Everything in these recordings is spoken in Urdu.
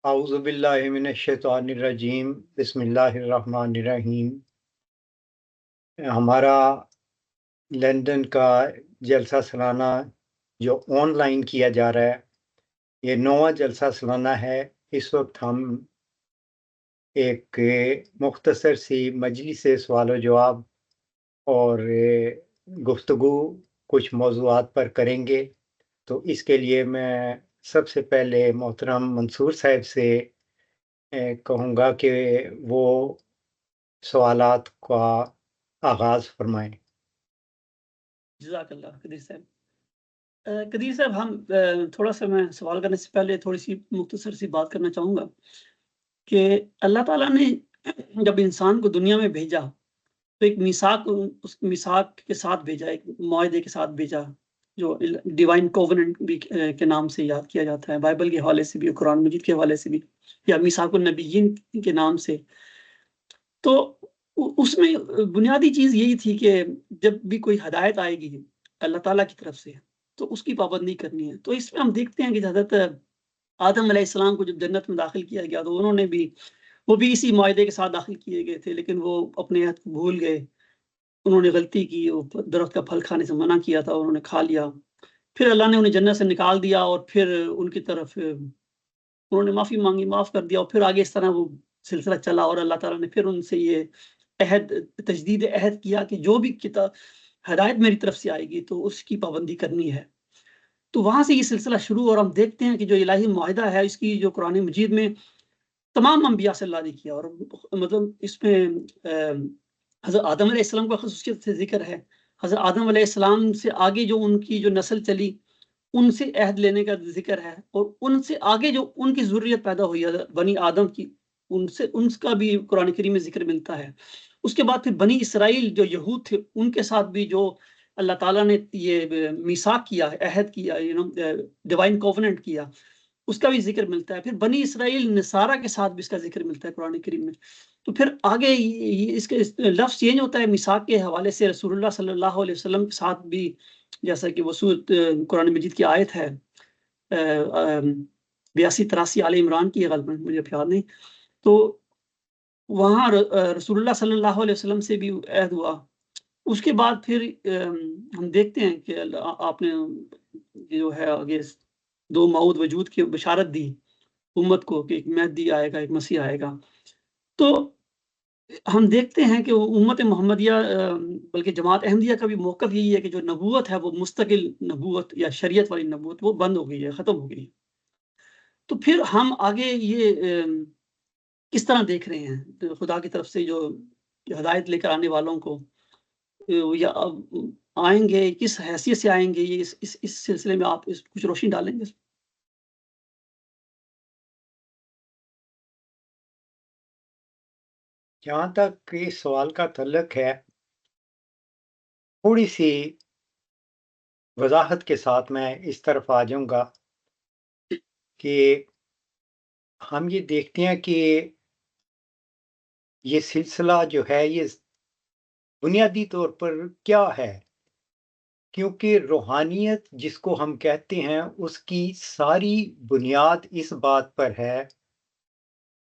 اعوذ باللہ من الشیطان الرجیم، بسم اللہ الرحمن الرحیم۔ ہمارا لندن کا جلسہ سالانہ جو آن لائن کیا جا رہا ہے، یہ 9واں جلسہ سالانہ ہے۔ اس وقت ہم ایک مختصر سی مجلس سوال و جواب اور گفتگو کچھ موضوعات پر کریں گے۔ تو اس کے لیے میں سب سے پہلے محترم منصور صاحب سے کہوں گا کہ وہ سوالات کا آغاز فرمائیں۔ جزاک اللہ قدیر صاحب۔ قدیر صاحب، ہم تھوڑا سا میں سوال کرنے سے پہلے تھوڑی سی مختصر سی بات کرنا چاہوں گا کہ اللہ تعالیٰ نے جب انسان کو دنیا میں بھیجا تو ایک میثاق، اس میثاق کے ساتھ بھیجا، ایک معاہدے کے ساتھ بھیجا جو ڈیوائن کووننٹ بھی کے نام سے یاد کیا جاتا ہے، بائبل کے حوالے سے بھی، قرآن مجید کے حوالے سے بھی، یا میثاق النبیین کے نام سے۔ تو اس میں بنیادی چیز یہی تھی کہ جب بھی کوئی ہدایت آئے گی اللہ تعالیٰ کی طرف سے تو اس کی پابندی کرنی ہے۔ تو اس میں ہم دیکھتے ہیں کہ حضرت آدم علیہ السلام کو جب جنت میں داخل کیا گیا تو انہوں نے بھی، وہ بھی اسی معاہدے کے ساتھ داخل کیے گئے تھے، لیکن وہ اپنے عہد کو بھول گئے، انہوں نے غلطی کی، وہ درخت کا پھل کھانے سے منع کیا تھا، انہوں نے کھا لیا، پھر اللہ نے انہیں جنت سے نکال دیا اور پھر ان کی طرف انہوں نے معافی مانگی، معاف کر دیا، اور پھر آگے اس طرح وہ سلسلہ چلا، اور اللہ تعالیٰ نے پھر ان سے یہ عہد، تجدید عہد کیا کہ جو بھی کتاب ہدایت میری طرف سے آئے گی تو اس کی پابندی کرنی ہے۔ تو وہاں سے یہ سلسلہ شروع، اور ہم دیکھتے ہیں کہ جو الہی معاہدہ ہے اس کی جو قرآن مجید میں تمام انبیاء سے اللہ نے کیا، اور مطلب اس میں حضرت آدم علیہ السلام کا خصوصیت سے ذکر ہے، حضرت آدم علیہ السلام سے آگے جو ان کی جو نسل چلی ان سے عہد لینے کا ذکر ہے، اور ان سے آگے جو ان کی ضروریت پیدا ہوئی ہے بنی آدم کی، ان کا بھی قرآن کریم میں ذکر ملتا ہے۔ اس کے بعد پھر بنی اسرائیل جو یہود تھے ان کے ساتھ بھی جو اللہ تعالیٰ نے یہ میثاق کیا، عہد کیا، ڈیوائن کووننٹ کیا، اس کا بھی ذکر ملتا ہے۔ پھر بنی اسرائیل نصارہ کے ساتھ بھی اس کا ذکر ملتا ہے قرآن کریم میں۔ تو پھر آگے اس کے لفظ چینج ہوتا ہے میثاق کے حوالے سے، رسول اللہ صلی اللہ علیہ وسلم کے ساتھ بھی، جیسا کہ وہ سورۃ قرآن مجید کی آیت ہے 82-83 آل عمران کی، غالباً مجھے یاد نہیں، تو وہاں رسول اللہ صلی اللہ علیہ وسلم سے بھی عہد ہوا۔ اس کے بعد پھر ہم دیکھتے ہیں کہ آپ نے جو ہے آگے 2 موعود وجود کی بشارت دی امت کو کہ ایک مہدی آئے گا، ایک مسیح آئے گا۔ تو ہم دیکھتے ہیں کہ امت محمدیہ بلکہ جماعت احمدیہ کا بھی موقف یہی ہے کہ جو نبوت ہے وہ مستقل نبوت یا شریعت والی نبوت وہ بند ہو گئی ہے، ختم ہو گئی ہے۔ تو پھر ہم آگے یہ کس طرح دیکھ رہے ہیں خدا کی طرف سے جو ہدایت لے کر آنے والوں کو، یا آئیں گے کس حیثیت سے آئیں گے، یہ اس سلسلے میں آپ کچھ روشنی ڈالیں گے؟ جہاں تک اس سوال کا تعلق ہے، تھوڑی سی وضاحت کے ساتھ میں اس طرف آ جاؤں گا کہ ہم یہ دیکھتے ہیں کہ یہ سلسلہ جو ہے یہ بنیادی طور پر کیا ہے، کیونکہ روحانیت جس کو ہم کہتے ہیں اس کی ساری بنیاد اس بات پر ہے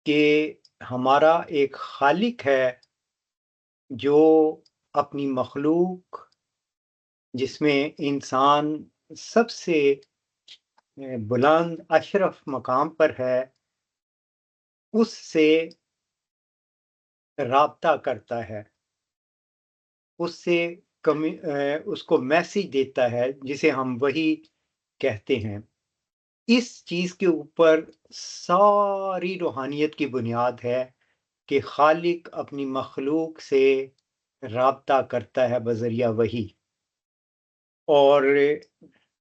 کہ ہمارا ایک خالق ہے جو اپنی مخلوق، جس میں انسان سب سے بلند اشرف مقام پر ہے، اس سے رابطہ کرتا ہے، اس کو میسج دیتا ہے جسے ہم وحی کہتے ہیں۔ اس چیز کے اوپر ساری روحانیت کی بنیاد ہے کہ خالق اپنی مخلوق سے رابطہ کرتا ہے بذریعہ وحی۔ اور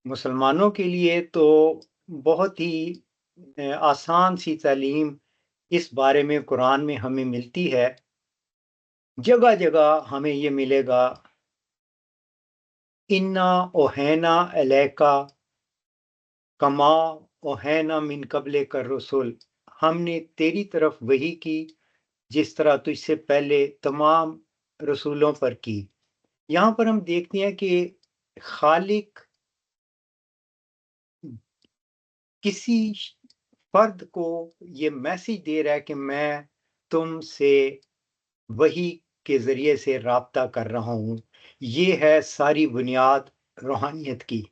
مسلمانوں کے لیے تو بہت ہی آسان سی تعلیم اس بارے میں قرآن میں ہمیں ملتی ہے، جگہ جگہ ہمیں یہ ملے گا، انا اوہینا الیکا کما اوہینا من قبل کر رسول، ہم نے تیری طرف وحی کی جس طرح تجھ سے پہلے تمام رسولوں پر کی۔ یہاں پر ہم دیکھتے ہیں کہ خالق کسی فرد کو یہ میسج دے رہا ہے کہ میں تم سے وحی کے ذریعے سے رابطہ کر رہا ہوں۔ یہ ہے ساری بنیاد روحانیت کی۔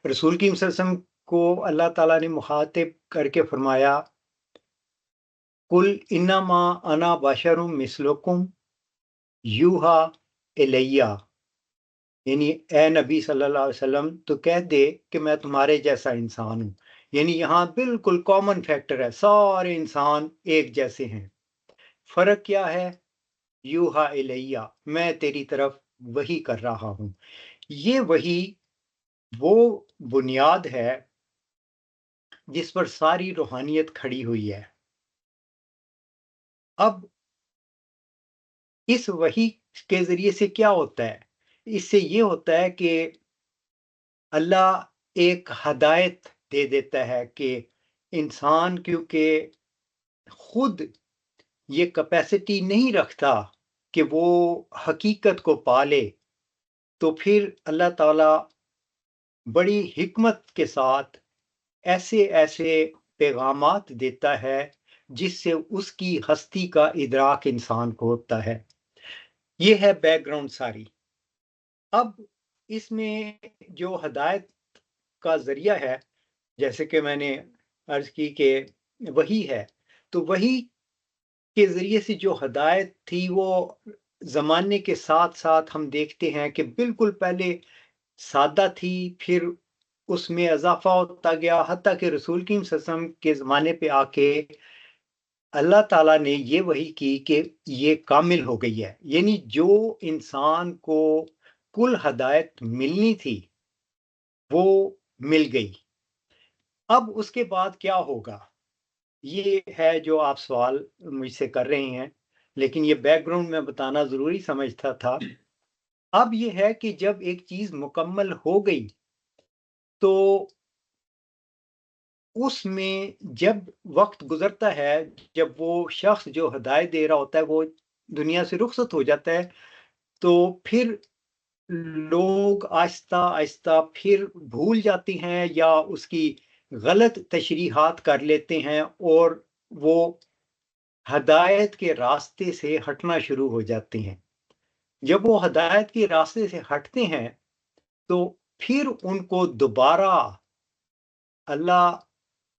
رسول کی صلی اللہ علیہ وسلم کو اللہ تعالیٰ نے مخاطب کر کے فرمایا، قل انما انا بشر مثلکم یوحا الیہ، یعنی اے نبی صلی اللہ علیہ وسلم تو کہہ دے کہ میں تمہارے جیسا انسان ہوں۔ یعنی یہاں بالکل کامن فیکٹر ہے، سارے انسان ایک جیسے ہیں۔ فرق کیا ہے؟ یوحا الیہ، میں تیری طرف وحی کر رہا ہوں۔ یہ وحی وہ بنیاد ہے جس پر ساری روحانیت کھڑی ہوئی ہے۔ اب اس وحی کے ذریعے سے کیا ہوتا ہے؟ اس سے یہ ہوتا ہے کہ اللہ ایک ہدایت دے دیتا ہے کہ انسان کیونکہ خود یہ کیپیسٹی نہیں رکھتا کہ وہ حقیقت کو پالے، تو پھر اللہ تعالیٰ بڑی حکمت کے ساتھ ایسے ایسے پیغامات دیتا ہے جس سے اس کی ہستی کا ادراک انسان کو ہوتا ہے۔ یہ ہے بیک گراؤنڈ ساری۔ اب اس میں جو ہدایت کا ذریعہ ہے، جیسے کہ میں نے عرض کی کہ وحی ہے، تو وحی کے ذریعے سے جو ہدایت تھی وہ زمانے کے ساتھ ساتھ ہم دیکھتے ہیں کہ بالکل پہلے سادہ تھی، پھر اس میں اضافہ ہوتا گیا، حتیٰ کہ رسول کی صلی اللہ علیہ وسلم کے زمانے پہ آ کے اللہ تعالیٰ نے یہ وحی کی کہ یہ کامل ہو گئی ہے، یعنی جو انسان کو کل ہدایت ملنی تھی وہ مل گئی۔ اب اس کے بعد کیا ہوگا؟ یہ ہے جو آپ سوال مجھ سے کر رہے ہیں، لیکن یہ بیک گراؤنڈ میں بتانا ضروری سمجھتا تھا۔ اب یہ ہے کہ جب ایک چیز مکمل ہو گئی تو اس میں جب وقت گزرتا ہے، جب وہ شخص جو ہدایت دے رہا ہوتا ہے وہ دنیا سے رخصت ہو جاتا ہے، تو پھر لوگ آہستہ آہستہ پھر بھول جاتے ہیں یا اس کی غلط تشریحات کر لیتے ہیں اور وہ ہدایت کے راستے سے ہٹنا شروع ہو جاتے ہیں۔ جب وہ ہدایت کے راستے سے ہٹتے ہیں تو پھر ان کو دوبارہ اللہ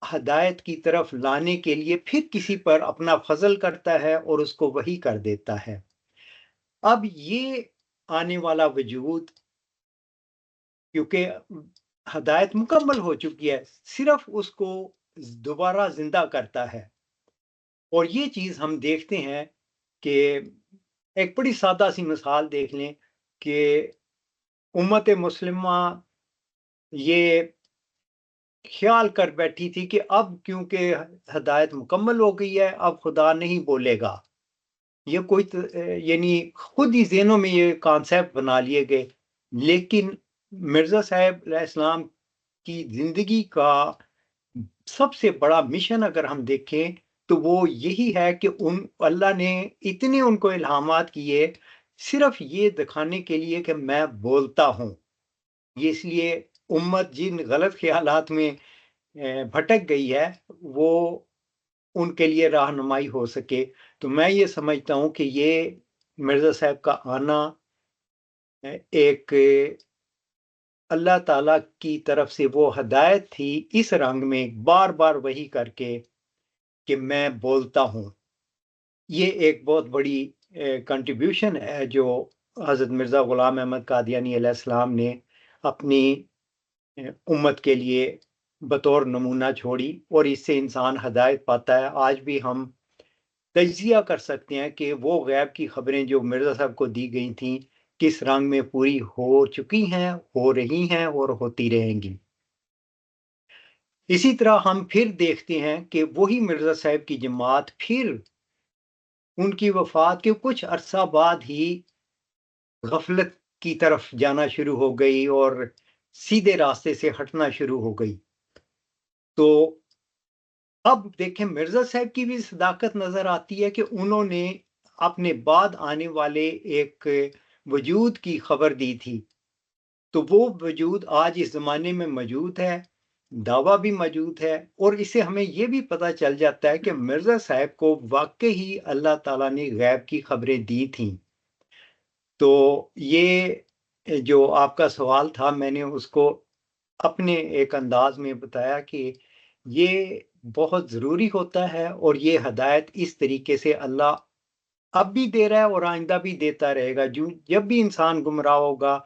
ہدایت کی طرف لانے کے لیے پھر کسی پر اپنا فضل کرتا ہے اور اس کو وحی کر دیتا ہے۔ اب یہ آنے والا وجود کیونکہ ہدایت مکمل ہو چکی ہے، صرف اس کو دوبارہ زندہ کرتا ہے۔ اور یہ چیز ہم دیکھتے ہیں کہ ایک بڑی سادہ سی مثال دیکھ لیں کہ امت مسلمہ یہ خیال کر بیٹھی تھی کہ اب کیونکہ ہدایت مکمل ہو گئی ہے اب خدا نہیں بولے گا۔ یہ کوئی یعنی خود ہی ذہنوں میں یہ کانسیپٹ بنا لیے گئے، لیکن مرزا صاحب علیہ السلام کی زندگی کا سب سے بڑا مشن اگر ہم دیکھیں تو وہ یہی ہے کہ اللہ نے اتنے ان کو الہامات کیے صرف یہ دکھانے کے لیے کہ میں بولتا ہوں۔ یہ اس لیے امت جن غلط خیالات میں بھٹک گئی ہے وہ ان کے لیے رہنمائی ہو سکے۔ تو میں یہ سمجھتا ہوں کہ یہ مرزا صاحب کا آنا ایک اللہ تعالیٰ کی طرف سے وہ ہدایت تھی اس رنگ میں بار بار وحی کر کے کہ میں بولتا ہوں۔ یہ ایک بہت بڑی کنٹریبیوشن ہے جو حضرت مرزا غلام احمد قادیانی علیہ السلام نے اپنی امت کے لیے بطور نمونہ چھوڑی، اور اس سے انسان ہدایت پاتا ہے۔ آج بھی ہم تجزیہ کر سکتے ہیں کہ وہ غیب کی خبریں جو مرزا صاحب کو دی گئی تھیں کس رنگ میں پوری ہو چکی ہیں، ہو رہی ہیں اور ہوتی رہیں گی۔ اسی طرح ہم پھر دیکھتے ہیں کہ وہی مرزا صاحب کی جماعت پھر ان کی وفات کے کچھ عرصہ بعد ہی غفلت کی طرف جانا شروع ہو گئی اور سیدھے راستے سے ہٹنا شروع ہو گئی۔ تو اب دیکھیں مرزا صاحب کی بھی صداقت نظر آتی ہے کہ انہوں نے اپنے بعد آنے والے ایک وجود کی خبر دی تھی، تو وہ وجود آج اس زمانے میں موجود ہے۔ دعویٰ بھی موجود ہے، اور اس سے ہمیں یہ بھی پتہ چل جاتا ہے کہ مرزا صاحب کو واقعی اللہ تعالیٰ نے غیب کی خبریں دی تھیں۔ تو یہ جو آپ کا سوال تھا، میں نے اس کو اپنے ایک انداز میں بتایا کہ یہ بہت ضروری ہوتا ہے، اور یہ ہدایت اس طریقے سے اللہ اب بھی دے رہا ہے اور آئندہ بھی دیتا رہے گا۔ جب بھی انسان گمراہ ہوگا،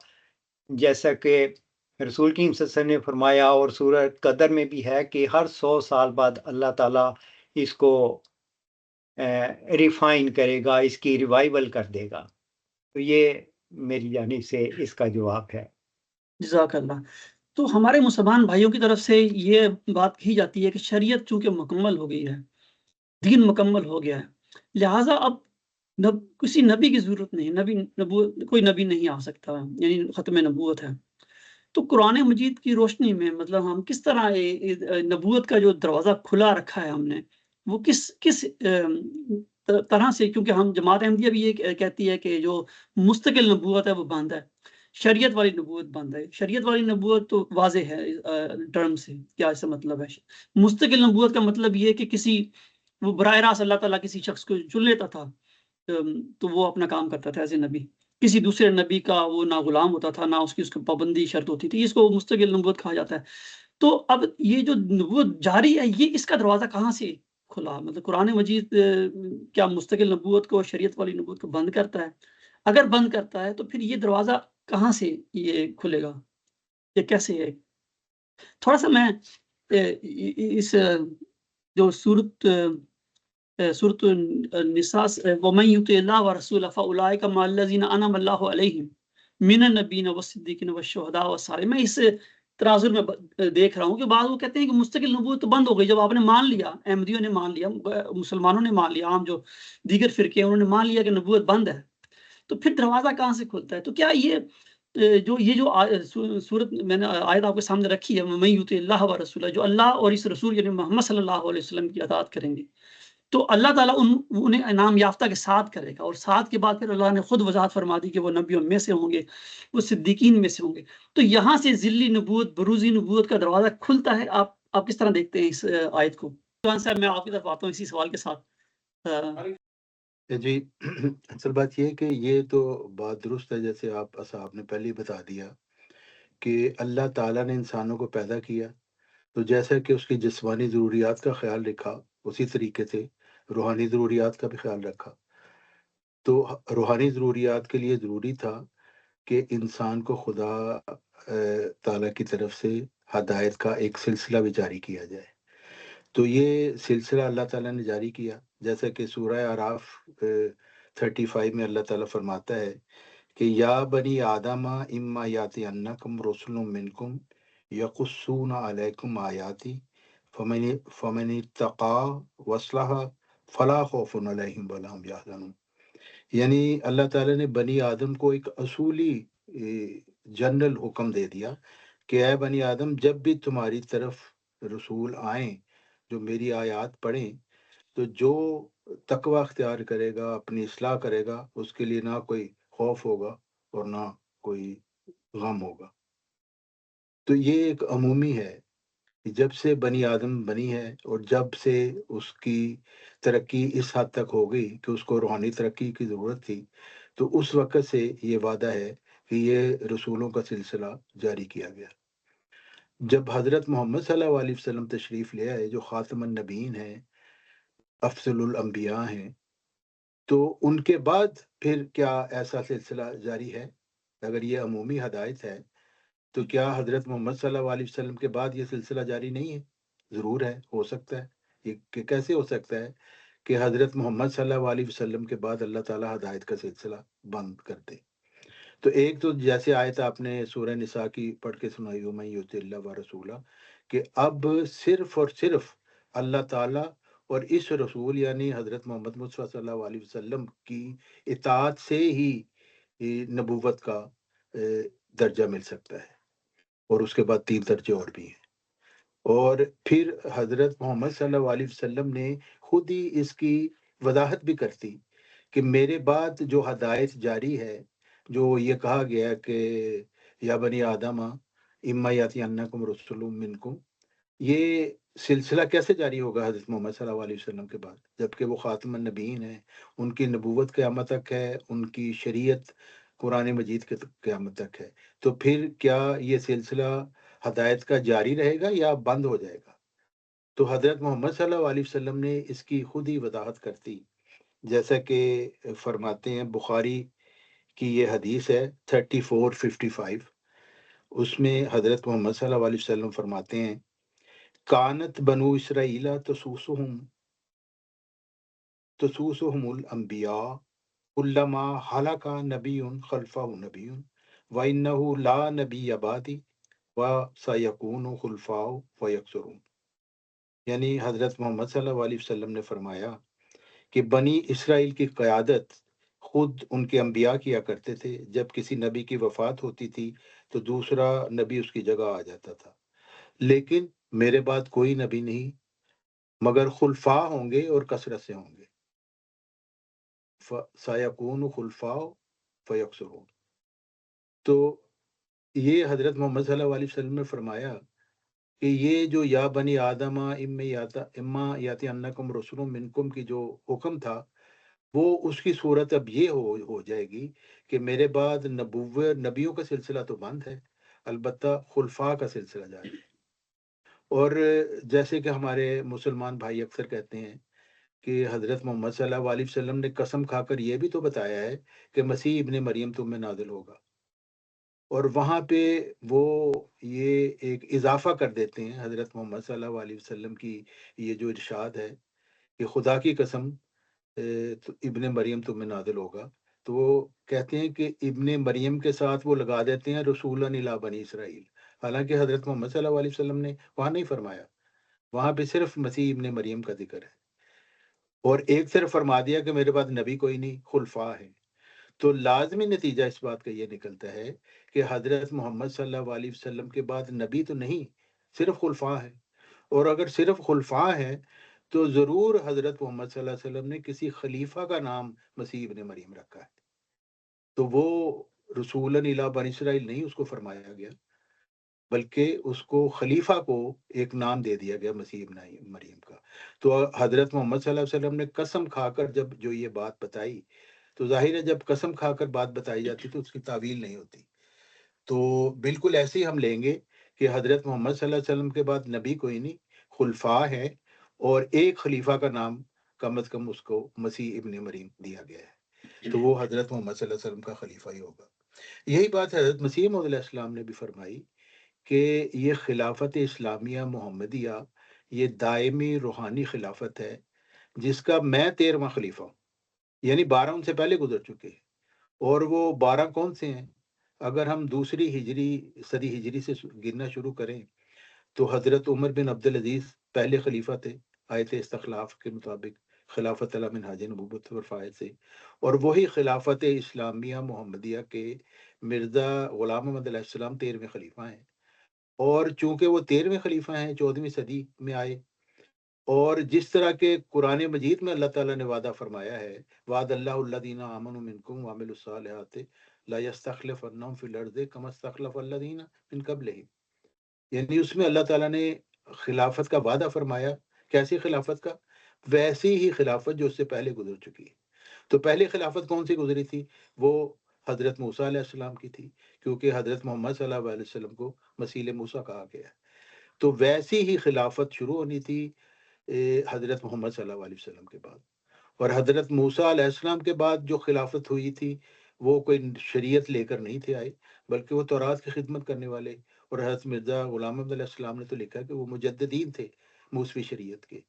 جیسا کہ رسول کریم صلی اللہ علیہ وسلم نے فرمایا، اور سورہ قدر میں بھی ہے کہ ہر 100 سال بعد اللہ تعالیٰ اس کو ریفائن کرے گا، اس کی ریوائول کر دے گا۔ تو یہ میری جانب سے اس کا جواب ہے۔ جزاک اللہ۔ تو ہمارے مسلمان بھائیوں کی طرف سے یہ بات کہی جاتی ہے کہ شریعت چونکہ مکمل ہو گئی ہے، دین مکمل ہو گیا ہے، لہٰذا اب کسی نبی کی ضرورت نہیں، کوئی نبی نہیں آ سکتا، یعنی ختم نبوت ہے۔ تو قرآن مجید کی روشنی میں مطلب ہم کس طرح نبوت کا جو دروازہ کھلا رکھا ہے ہم نے، وہ کس طرح سے، کیونکہ ہم جماعت احمدیہ بھی یہ کہتی ہے کہ جو مستقل نبوت ہے وہ بند ہے، شریعت والی نبوت بند ہے۔ شریعت والی نبوت تو واضح ہے ٹرم سے، کیا اس سے مطلب ہے۔ مستقل نبوت کا مطلب یہ کہ وہ براہ راست اللہ تعالیٰ کسی شخص کو چن لیتا تھا، تو وہ اپنا کام کرتا تھا ایز اے نبی، کسی دوسرے نبی کا وہ نہ غلام ہوتا تھا، نہ اس کی پابندی شرط ہوتی تھی، اس کو مستقل نبوت کہا جاتا ہے۔ تو اب یہ جو نبوت جاری ہے، یہ اس کا دروازہ کہاں سے کھلا؟ مطلب قرآن مجید کیا مستقل نبوت کو، شریعت والی نبوت کو بند کرتا ہے؟ اگر بند کرتا ہے تو پھر یہ دروازہ کہاں سے یہ کھلے گا، یہ کیسے ہے؟ تھوڑا سا میں اس جو سورت النساء وَمَن يُطِعِ اللَّهَ وَرَسُولَهُ فَأُولَٰئِكَ مَعَ الَّذِينَ أَنْعَمَ اللَّهُ عَلَيْهِم مِّنَ النَّبِيِّينَ وَالصِّدِّيقِينَ وَالشُّهَدَاءِ وَالصَّالِحِينَ۔ میں اس تناظر میں دیکھ رہا ہوں کہ بعض وہ کہتے ہیں کہ مستقل نبوت تو بند ہو گئی، جب آپ نے مان لیا، احمدیوں نے مان لیا، مسلمانوں نے مان لیا، عام جو دیگر فرقے ہیں انہوں نے مان لیا کہ نبوت بند ہے، تو پھر دروازہ کہاں سے کھلتا ہے؟ تو کیا یہ صورت میں نے آیت آپ کے سامنے رکھی ہے، وَمَن يُطِعِ اللَّهَ وَرَسُولَهُ، جو اللہ اور اس رسول یعنی محمد صلی اللہ علیہ وسلم کی اطاعت کریں گے، تو اللہ تعالیٰ انہیں انعام یافتہ کے ساتھ کرے گا، اور ساتھ کے بعد پھر اللہ نے خود وضاحت فرما دی کہ وہ نبیوں میں سے ہوں گے، وہ صدیقین میں سے ہوں گے۔ تو یہاں سے ذلی نبوت، بروزی نبوت کا دروازہ کھلتا ہے۔ آپ کس طرح دیکھتے ہیں اس آیت کو؟ صاحب میں آپ کی طرف آتا ہوں اسی سوال کے ساتھ۔ جی اصل بات یہ ہے کہ یہ تو بات درست ہے، جیسے آپ نے پہلے ہی بتا دیا کہ اللہ تعالیٰ نے انسانوں کو پیدا کیا، تو جیسا کہ اس کی جسمانی ضروریات کا خیال رکھا، اسی طریقے سے روحانی ضروریات کا بھی خیال رکھا۔ تو روحانی ضروریات کے لیے ضروری تھا کہ انسان کو خدا تعالیٰ کی طرف سے ہدایت کا ایک سلسلہ بھی جاری کیا جائے۔ تو یہ سلسلہ اللہ تعالیٰ نے جاری کیا، جیسا کہ سورہ اعراف 35 میں اللہ تعالیٰ فرماتا ہے کہ یا بنی آدم اما یاتینکم رسل منکم یقصون علیکم آیاتی فمن اتقی واصلح فلا خوف علیہم ولا هم یحزنون۔ یعنی اللہ تعالیٰ نے بنی آدم کو ایک اصولی جنرل حکم دے دیا کہ اے بنی آدم، جب بھی تمہاری طرف رسول آئیں جو میری آیات پڑھیں، تو جو تقوی اختیار کرے گا، اپنی اصلاح کرے گا، اس کے لیے نہ کوئی خوف ہوگا اور نہ کوئی غم ہوگا۔ تو یہ ایک عمومی ہے کہ جب سے بنی آدم بنی ہے اور جب سے اس کی ترقی اس حد تک ہو گئی کہ اس کو روحانی ترقی کی ضرورت تھی، تو اس وقت سے یہ وعدہ ہے کہ یہ رسولوں کا سلسلہ جاری کیا گیا۔ جب حضرت محمد صلی اللہ علیہ وسلم تشریف لے آئے، جو خاتم النبیین ہیں، افضل الانبیاء ہیں، تو ان کے بعد پھر کیا ایسا سلسلہ جاری ہے؟ اگر یہ عمومی ہدایت ہے تو کیا حضرت محمد صلی اللہ علیہ وسلم کے بعد یہ سلسلہ جاری نہیں ہے؟ ضرور ہے، ہو سکتا ہے۔ یہ کیسے ہو سکتا ہے کہ حضرت محمد صلی اللہ علیہ وسلم کے بعد اللہ تعالیٰ ہدایت کا سلسلہ بند کر دے؟ تو ایک تو جیسے آیت آپ نے سورہ نساء کی پڑھ کے سنائی، وَمَن یُطِعِ اللَّهَ وَرَسُولَهُ، کہ اب صرف اور صرف اللہ تعالیٰ اور اس رسول یعنی حضرت محمد مصطفیٰ صلی اللہ علیہ وسلم کی اطاعت سے ہی نبوت کا درجہ مل سکتا ہے، اور اس کے بعد 3 درجے اور بھی ہیں۔ اور پھر حضرت محمد صلی اللہ علیہ وسلم نے خود ہی اس کی وضاحت بھی کرتی کہ میرے بعد جو ہدایت جاری ہے، جو یہ کہا گیا کہ یا بنی آدم اما یاتینکم رسل منکم، یہ سلسلہ کیسے جاری ہوگا حضرت محمد صلی اللہ علیہ وسلم کے بعد، جبکہ وہ خاتم النبیین ہیں، ان کی نبوت قیامت تک ہے، ان کی شریعت قرآن مجید کے قیامت تک ہے، تو پھر کیا یہ سلسلہ ہدایت کا جاری رہے گا یا بند ہو جائے گا؟ تو حضرت محمد صلی اللہ علیہ وسلم نے اس کی خود ہی وضاحت کرتی، جیسا کہ فرماتے ہیں، بخاری کی یہ حدیث ہے 3455، اس میں حضرت محمد صلی اللہ علیہ وسلم فرماتے ہیں، کانت بنو اسرائیل تسوسهم الانبیاء کلما حلق نبی خلفہ نبی وانہ لا نبی بعدی وسیکون خلفاء ویکثرون۔ یعنی حضرت محمد صلی اللہ علیہ وسلم نے فرمایا کہ بنی اسرائیل کی قیادت خود ان کے انبیاء کیا کرتے تھے، جب کسی نبی کی وفات ہوتی تھی تو دوسرا نبی اس کی جگہ آ جاتا تھا، لیکن میرے بعد کوئی نبی نہیں مگر خلفاء ہوں گے اور کثرت سے ہوں گے، سایکون خلفاء فیکثرون۔ تو یہ حضرت محمد صلی اللہ علیہ وسلم نے فرمایا کہ یہ جو یا بنی آدم اما یاتی انکم رسول منکم کی جو حکم تھا، وہ اس کی صورت اب یہ ہو جائے گی کہ میرے بعد نبیوں کا سلسلہ تو بند ہے، البتہ خلفاء کا سلسلہ جاری ہے۔ اور جیسے کہ ہمارے مسلمان بھائی اکثر کہتے ہیں کہ حضرت محمد صلی اللہ علیہ وسلم نے قسم کھا کر یہ بھی تو بتایا ہے کہ مسیح ابن مریم تم میں نازل ہوگا، اور وہاں پہ وہ یہ ایک اضافہ کر دیتے ہیں حضرت محمد صلی اللہ علیہ وسلم کی یہ جو ارشاد ہے کہ خدا کی قسم تو ابن مریم تم میں نازل ہوگا، تو وہ کہتے ہیں کہ ابن مریم کے ساتھ وہ لگا دیتے ہیں رسول الی بنی اسرائیل، حالانکہ حضرت محمد صلی اللہ علیہ وسلم نے وہاں نہیں فرمایا، وہاں پہ صرف مسیح ابن مریم کا ذکر ہے، اور ایک طرف فرما دیا کہ میرے بعد نبی کوئی نہیں، خلفاء ہیں۔ تو لازمی نتیجہ اس بات کا یہ نکلتا ہے کہ حضرت محمد صلی اللہ علیہ وسلم کے بعد نبی تو نہیں، صرف خلفاء ہے، اور اگر صرف خلفاء ہیں تو ضرور حضرت محمد صلی اللہ علیہ وسلم نے کسی خلیفہ کا نام مسیح ابن مریم رکھا ہے، تو وہ رسول الی بنی اسرائیل نہیں اس کو فرمایا گیا، بلکہ اس کو خلیفہ کو ایک نام دے دیا گیا مسیح ابن مریم کا۔ تو حضرت محمد صلی اللہ علیہ وسلم نے قسم کھا کر جب جو یہ بات بتائی، تو ظاہر ہے جب قسم کھا کر بات بتائی جاتی تو اس کی تعویل نہیں ہوتی، تو بالکل ایسے ہی ہم لیں گے کہ حضرت محمد صلی اللہ علیہ وسلم کے بعد نبی کوئی نہیں، خلفاء ہے، اور ایک خلیفہ کا نام کم از کم اس کو مسیح ابن مریم دیا گیا ہے، تو وہ حضرت محمد صلی اللہ علیہ وسلم کا خلیفہ ہی ہوگا۔ یہی بات حضرت مسیح موعود علیہ السلام نے بھی فرمائی کہ یہ خلافت اسلامیہ محمدیہ یہ دائمی روحانی خلافت ہے، جس کا میں 13واں خلیفہ ہوں، یعنی 12 ان سے پہلے گزر چکے ہیں، اور وہ 12 کون سے ہیں؟ اگر ہم دوسری صدی ہجری سے گننا شروع کریں تو حضرت عمر بن عبدالعزیز پہلے خلیفہ تھے آیت استخلاف کے مطابق، خلافت علی منہاج نبوت ورفائد سے، اور وہی خلافت اسلامیہ محمدیہ کے مرزا غلام محمد علیہ السلام 13ویں خلیفہ ہیں، اور چونکہ وہ 13ویں خلیفہ ہیں 14ویں صدی میں آئے، اور جس طرح کے قرآن مجید میں اللہ تعالیٰ نے وعدہ فرمایا ہے، وعد اللہ الذین آمنوا منکم وعملوا الصالحات لا یستخلفنہم فی الارض کما استخلف الذین من قبلہم، یعنی اس میں اللہ تعالیٰ نے خلافت کا وعدہ فرمایا، کیسی خلافت کا؟ ویسی ہی خلافت جو اس سے پہلے گزر چکی ہے۔ تو پہلی خلافت کون سی گزری تھی؟ وہ حضرت موسیٰ علیہ السلام کی تھی، کیونکہ حضرت محمد صلی اللہ علیہ وسلم کو مسیح موسیٰ کہا گیا ہے، تو ویسی ہی خلافت شروع ہونی تھی حضرت محمد صلی اللہ علیہ وسلم کے بعد۔ اور حضرت موسیٰ علیہ السلام کے بعد جو خلافت ہوئی تھی وہ کوئی شریعت لے کر نہیں تھے آئے، بلکہ وہ تورات کی خدمت کرنے والے، اور حضرت مرزا غلام محمد علیہ السلام نے تو لکھا کہ وہ مجددین تھے موسوی شریعت کے،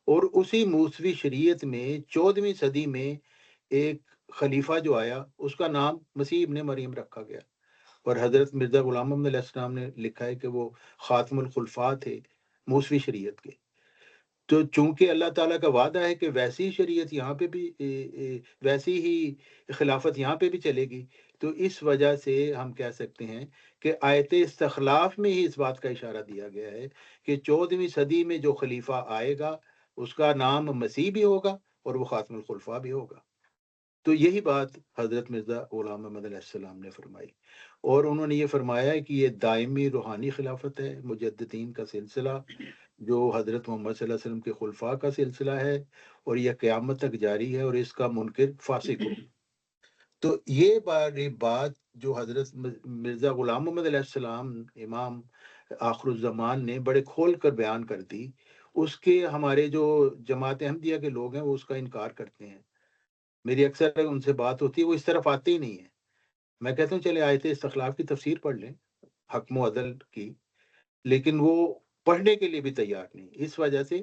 اور اسی موسوی شریعت میں 14ویں صدی میں ایک خلیفہ جو آیا اس کا نام مسیح ابن مریم رکھا گیا، اور حضرت مرزا غلام محمد علیہ السلام نے لکھا ہے کہ وہ خاتم الخلفاء تھے موسوی شریعت کے۔ تو چونکہ اللہ تعالیٰ کا وعدہ ہے کہ ویسی شریعت یہاں پہ بھی ویسی ہی خلافت یہاں پہ بھی چلے گی، تو اس وجہ سے ہم کہہ سکتے ہیں کہ آیت استخلاف میں ہی اس بات کا اشارہ دیا گیا ہے کہ 14ویں صدی میں جو خلیفہ آئے گا اس کا نام مسیح بھی ہوگا اور وہ خاتم الخلفاء بھی ہوگا۔ تو یہی بات حضرت مرزا غلام محمد علیہ السلام نے فرمائی، اور انہوں نے یہ فرمایا ہے کہ یہ دائمی روحانی خلافت ہے، مجددین کا سلسلہ جو حضرت محمد صلی اللہ علیہ وسلم کے خلفاء کا سلسلہ ہے، اور یہ قیامت تک جاری ہے، اور اس کا منکر فاسق ہو۔ تو یہ بات جو حضرت مرزا غلام محمد علیہ السلام امام آخر الزمان نے بڑے کھول کر بیان کر دی، اس کے ہمارے جو جماعت احمدیہ کے لوگ ہیں وہ اس کا انکار کرتے ہیں۔ میری اکثر ان سے بات ہوتی ہے، وہ اس طرف آتے ہی نہیں ہیں۔ میں کہتا ہوں چلے آیت استخلاف کی تفسیر پڑھ لیں، حکم و عدل کی، لیکن وہ پڑھنے کے لیے بھی تیار نہیں، اس وجہ سے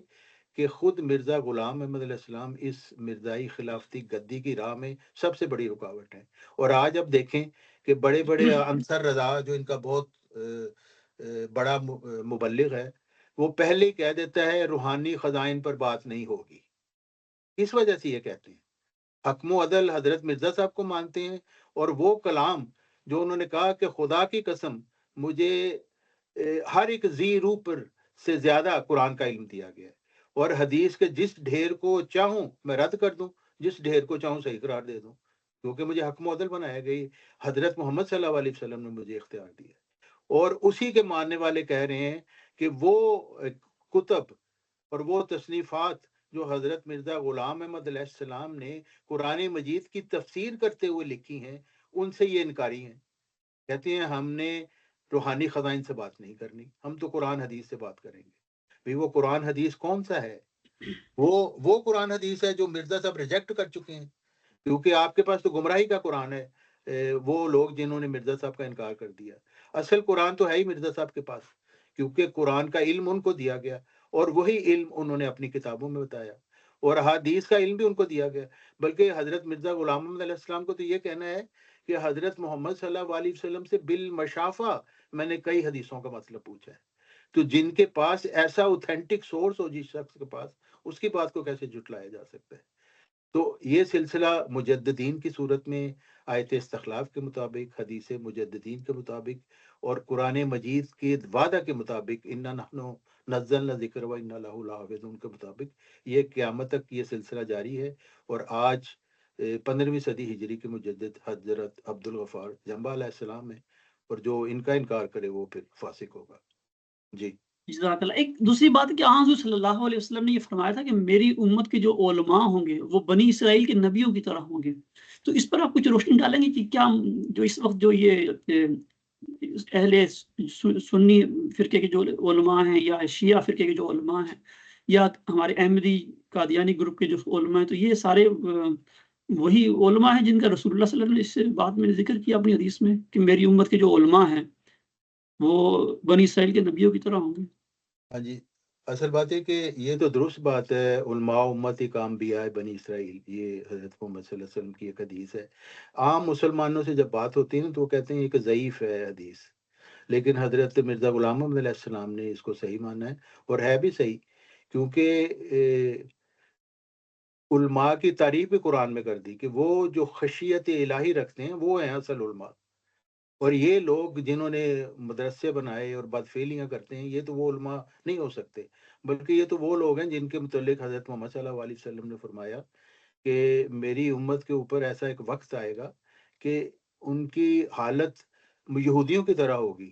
کہ خود مرزا غلام احمد علیہ السلام اس مرزائی خلافتی گدی کی راہ میں سب سے بڑی رکاوٹ ہے۔ اور آج اب دیکھیں کہ بڑے بڑے انصر رضا جو ان کا بہت بڑا مبلغ ہے، وہ پہلے ہی کہہ دیتا ہے روحانی خزائن پر بات نہیں ہوگی۔ اس وجہ سے یہ کہتے ہیں حکم و عدل حضرت مرزا صاحب کو مانتے ہیں، اور وہ کلام جو انہوں نے کہا کہ خدا کی قسم مجھے ہر ایک ذی روح پر سے زیادہ قرآن کا علم دیا گیا ہے، اور حدیث کے جس ڈھیر کو چاہوں میں رد کر دوں، جس ڈھیر کو چاہوں صحیح قرار دے دوں، کیونکہ مجھے حکم و عدل بنایا گئی، حضرت محمد صلی اللہ علیہ وسلم نے مجھے اختیار دیا، اور اسی کے ماننے والے کہہ رہے ہیں کہ وہ کتب اور وہ تصنیفات جو حضرت مرزا غلام احمد علیہ السلام نے قرآن مجید کی تفسیر کرتے ہوئے لکھی ہیں، ان سے یہ انکاری ہیں۔ کہتے ہیں ہم نے روحانی خزائن سے بات نہیں کرنی، ہم تو قرآن حدیث سے بات کریں گے۔ بھئی وہ قرآن حدیث کون سا ہے؟ وہ قرآن حدیث ہے جو مرزا صاحب ریجیکٹ کر چکے ہیں، کیونکہ آپ کے پاس تو گمراہی کا قرآن ہے، وہ لوگ جنہوں نے مرزا صاحب کا انکار کر دیا۔ اصل قرآن تو ہے ہی مرزا صاحب کے پاس، کیونکہ قرآن کا علم ان کو دیا گیا، اور وہی علم انہوں نے اپنی کتابوں میں بتایا، اور حدیث کا علم بھی ان کو دیا گیا۔ بلکہ حضرت مرزا غلام محمد علیہ السلام کو تو یہ کہنا ہے کہ حضرت محمد صلی اللہ علیہ وسلم سے بالمشافہ میں نے کئی حدیثوں کا مطلب پوچھا ہے۔ تو جن کے پاس ایسا اوتھینٹک سورس ہو جس شخص کے پاس، اس کی بات کو کیسے جھٹلایا جا سکتا ہے؟ تو یہ سلسلہ مجددین کی صورت میں آیت استخلاف کے مطابق، حدیث مجددین کے مطابق، اور قرآن مجید کے وعدہ کے مطابق، انا نحن نزلنا ذکر و انا لہ لحافظون کے مطابق یہ قیامت تک یہ سلسلہ جاری ہے۔ اور آج 15ویں صدی ہجری کے مجدد حضرت عبدالغفار جنبہ علیہ السلام ہے، اور جو ان کا انکار کرے وہ پھر فاسق ہوگا۔ جی جزاک اللہ۔ ایک دوسری بات کہ حضور صلی اللہ علیہ وسلم نے یہ فرمایا تھا کہ میری امت کے جو علماء ہوں گے وہ بنی اسرائیل کے نبیوں کی طرح ہوں گے، تو اس پر آپ کچھ روشنی ڈالیں گے کہ کیا جو اس وقت جو یہ اہل سنی فرقے کے جو علماء ہیں، یا شیعہ فرقے کے جو علماء ہیں، یا ہمارے احمدی قادیانی گروپ کے جو علماء ہیں، تو یہ سارے وہی علماء ہیں جن کا رسول اللہ صلی اللہ علیہ وسلم نے اس بات میں ذکر کیا اپنی حدیث میں کہ میری امت کے جو علماء ہیں وہ بنی اسرائیل کے نبیوں کی طرح ہوں گے؟ ہاں جی، اصل بات ہے کہ یہ تو درست بات ہے، علماء امتی کا انبیاء بنی اسرائیل، یہ حضرت محمد صلی اللہ علیہ وسلم کی ایک حدیث ہے۔ عام مسلمانوں سے جب بات ہوتی ہے نا تو وہ کہتے ہیں کہ ضعیف ہے حدیث، لیکن حضرت مرزا غلام محمد علیہ السلام نے اس کو صحیح مانا ہے، اور ہے بھی صحیح، کیونکہ علماء کی تعریف بھی قرآن میں کر دی کہ وہ جو خشیت الہی رکھتے ہیں وہ ہیں اصل علماء، اور یہ لوگ جنہوں نے مدرسے بنائے اور بدفعلیاں کرتے ہیں، یہ تو وہ علماء نہیں ہو سکتے، بلکہ یہ تو وہ لوگ ہیں جن کے متعلق حضرت محمد صلی اللہ علیہ وسلم نے فرمایا کہ میری امت کے اوپر ایسا ایک وقت آئے گا کہ ان کی حالت یہودیوں کی طرح ہوگی،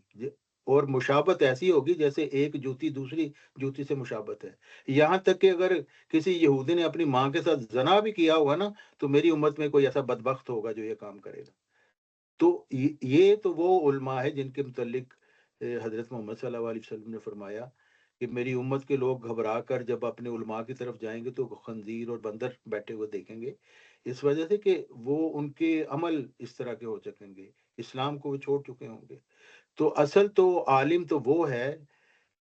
اور مشابت ایسی ہوگی جیسے ایک جوتی دوسری جوتی سے مشابت ہے، یہاں تک کہ اگر کسی یہودی نے اپنی ماں کے ساتھ زنا بھی کیا ہوگا نا تو میری امت میں کوئی ایسا بدبخت ہوگا جو یہ کام کرے گا۔ تو یہ تو وہ علماء ہے جن کے متعلق حضرت محمد صلی اللہ علیہ وسلم نے فرمایا کہ میری امت کے لوگ گھبرا کر جب اپنے علماء کی طرف جائیں گے تو خنزیر اور بندر بیٹھے ہوئے دیکھیں گے، اس وجہ سے کہ وہ ان کے عمل اس طرح کے ہو سکیں گے، اسلام کو وہ چھوڑ چکے ہوں گے۔ تو اصل تو عالم تو وہ ہے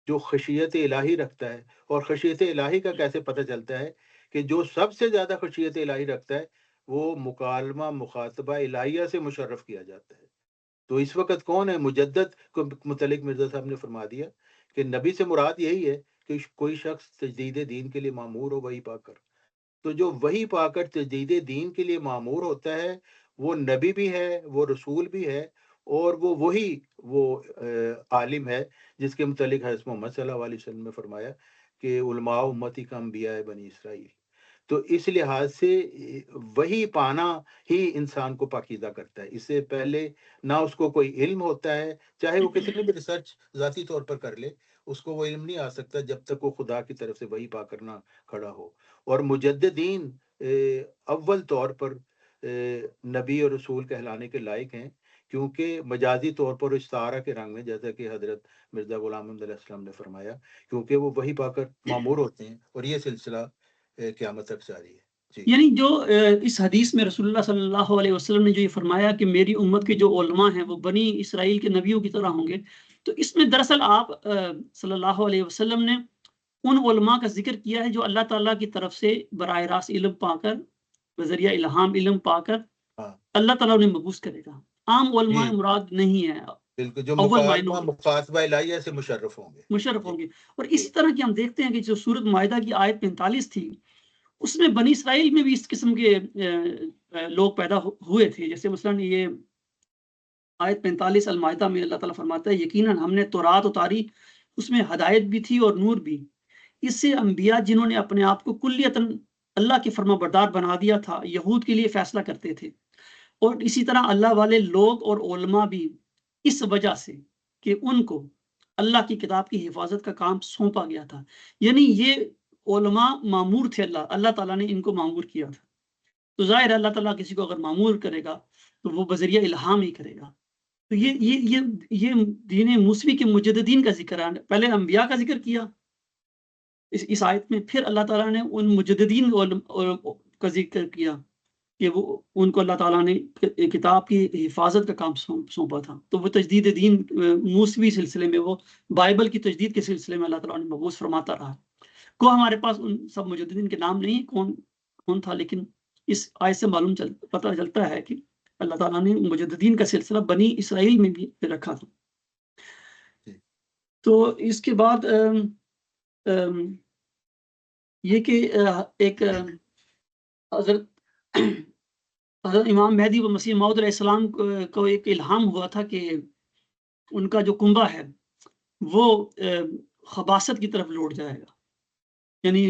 جو خشیت الہی رکھتا ہے، اور خشیت الہی کا کیسے پتہ چلتا ہے کہ جو سب سے زیادہ خشیت الہی رکھتا ہے وہ مکالمہ مخاطبہ الہیہ سے مشرف کیا جاتا ہے۔ تو اس وقت کون ہے؟ مجدد کو متعلق مرزا صاحب نے فرما دیا کہ نبی سے مراد یہی ہے کہ کوئی شخص تجدید دین کے لیے معمور ہو وحی پا کر، تو جو وحی پا کر تجدید دین کے لیے معمور ہوتا ہے وہ نبی بھی ہے، وہ رسول بھی ہے، اور وہ عالم ہے جس کے متعلق حضرت محمد صلی اللہ علیہ وسلم نے فرمایا کہ علماء امتی کا انبیاء بنی اسرائیل۔ تو اس لحاظ سے وہی پانا ہی انسان کو پاکیزہ کرتا ہے. اس سے پہلے نہ اس کو کوئی علم ہوتا ہے، چاہے وہ کتنی بھی ریسرچ ذاتی طور پر کر لے، اس کو وہ علم نہیں آ سکتا جب تک وہ خدا کی طرف سے وہی پا کر نہ کھڑا ہو. اور مجددین اول طور پر نبی اور رسول کہلانے کے لائق ہیں، کیونکہ مجازی طور پر استعارہ کے رنگ میں، جیسا کہ حضرت مرزا غلام احمد علیہ السلام نے فرمایا، کیونکہ وہ وہی پا کر معمور ہوتے ہیں، اور یہ سلسلہ قیامت تک جاری ہے. جی یعنی جو اس حدیث میں رسول اللہ صلی اللہ علیہ وسلم نے جو یہ فرمایا کہ میری امت کے جو علماء ہیں وہ بنی اسرائیل کے نبیوں کی طرح ہوں گے، تو اس میں دراصل آپ صلی اللہ علیہ وسلم نے ان علماء کا ذکر کیا ہے جو اللہ تعالیٰ کی طرف سے براہ راست علم پا کر، بذریعہ الہام علم پا کر ہاں اللہ تعالیٰ انہیں مبعوث کرے گا. عام علماء جی مراد نہیں ہے، بالکل، جو اول معنوں میں مخاطبہ الہیہ سے مشرف ہوں گے. مشرف جی ہوں گے. اور جی اسی طرح کی ہم دیکھتے ہیں کہ جو سورۃ مائدہ کی آیت 45 تھی، اس میں بنی اسرائیل میں بھی اس قسم کے لوگ پیدا ہوئے تھے. جیسے مثلاً یہ آیت 45 المائدہ میں اللہ تعالیٰ فرماتا ہے یقیناً ہم نے تورات اتاری، اس میں ہدایت بھی تھی اور نور بھی. اس سے انبیاء جنہوں نے اپنے آپ کو کلیتاً اللہ کے فرما بردار بنا دیا تھا یہود کے لیے فیصلہ کرتے تھے. اور اسی طرح اللہ والے لوگ اور علماء بھی اس وجہ سے کہ ان کو اللہ کی کتاب کی حفاظت کا کام سونپا گیا تھا. یعنی یہ علماء معمور تھے، اللہ تعالیٰ نے ان کو معمور کیا تھا. تو ظاہر ہے اللہ تعالیٰ کسی کو اگر معمور کرے گا تو وہ بذریعہ الہام ہی کرے گا. تو یہ دین موسوی کے مجددین کا ذکر ہے. پہلے انبیاء کا ذکر کیا اس آیت میں، پھر اللہ تعالیٰ نے ان مجددین کا ذکر کیا کہ وہ ان کو اللہ تعالیٰ نے کتاب کی حفاظت کا کام سونپا تھا. تو وہ تجدید دین موسوی سلسلے میں، وہ بائبل کی تجدید کے سلسلے میں اللہ تعالیٰ نے مبعوث فرماتا رہا. کو ہمارے پاس ان سب مجددین کے نام نہیں کون تھا، لیکن اس آیت سے پتہ چلتا ہے کہ اللہ تعالیٰ نے مجددین کا سلسلہ بنی اسرائیل میں بھی رکھا تھا. تو اس کے بعد یہ کہ ایک حضرت امام مہدی و مسیح موعود علیہ السلام کو ایک الہام ہوا تھا کہ ان کا جو کنبہ ہے وہ خباثت کی طرف لوٹ جائے گا. یعنی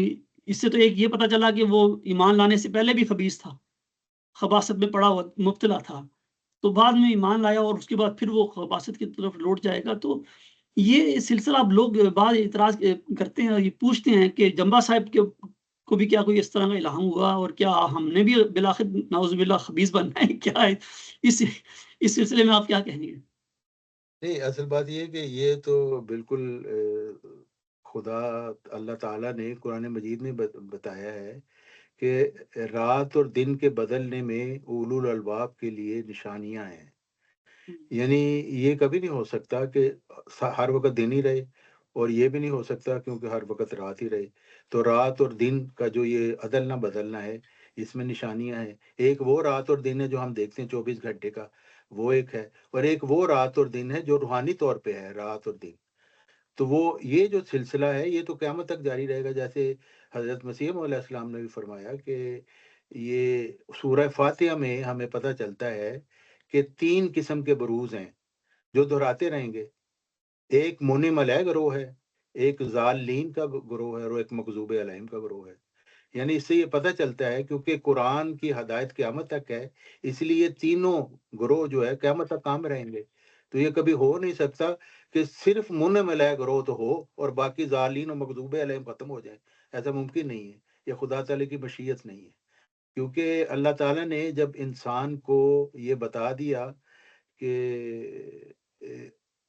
اس سے تو ایک یہ پتہ چلا کہ وہ ایمان لانے سے پہلے بھی خبیث تھا، خباثت میں پڑا ہوا مبتلا تھا، تو بعد میں ایمان لایا اور اس کے بعد پھر وہ خباثت کی طرف لوٹ جائے گا. تو یہ سلسلہ اب لوگ بعض اعتراض کرتے ہیں اور یہ پوچھتے ہیں کہ جنبا صاحب کو بھی کیا کوئی اس طرح کا الہام ہوا، اور کیا ہم نے بھی بالآخر نعوذ باللہ خبیث بننا ہے کیا ہے؟ اس سلسلے میں آپ کیا کہیں گے؟ نہیں، اصل بات یہ ہے کہ یہ تو بالکل خدا اللہ تعالیٰ نے قرآن مجید میں بتایا ہے کہ رات اور دن کے بدلنے میں اولو الالباب کے لیے نشانیاں ہیں. یعنی یہ کبھی نہیں ہو سکتا کہ ہر وقت دن ہی رہے، اور یہ بھی نہیں ہو سکتا کیونکہ ہر وقت رات ہی رہے. تو رات اور دن کا جو یہ عدلنا بدلنا ہے، اس میں نشانیاں ہیں. ایک وہ رات اور دن ہے جو ہم دیکھتے ہیں 24 گھنٹے کا، وہ ایک ہے، اور ایک وہ رات اور دن ہے جو روحانی طور پہ ہے رات اور دن. تو وہ یہ جو سلسلہ ہے یہ تو قیامت تک جاری رہے گا. جیسے حضرت مسیح علیہ السلام نے بھی فرمایا کہ یہ سورہ فاتحہ میں ہمیں پتہ چلتا ہے کہ 3 قسم کے بروز ہیں جو دہراتے رہیں گے. ایک منعم علیہ گروہ ہے، ایک ضالین کا گروہ ہے، اور ایک مغضوب علیہم کا گروہ ہے. یعنی اس سے یہ پتہ چلتا ہے کیونکہ قرآن کی ہدایت قیامت تک ہے، اس لیے یہ تینوں گروہ جو ہے قیامت تک کام رہیں گے. تو یہ کبھی ہو نہیں سکتا کہ صرف منعم علیہ گروہ تو ہو اور باقی ضالین اور مغضوب علیہم ختم ہو جائیں. ایسا ممکن نہیں ہے، یہ خدا تعالیٰ کی مشیت نہیں ہے. کیونکہ اللہ تعالیٰ نے جب انسان کو یہ بتا دیا کہ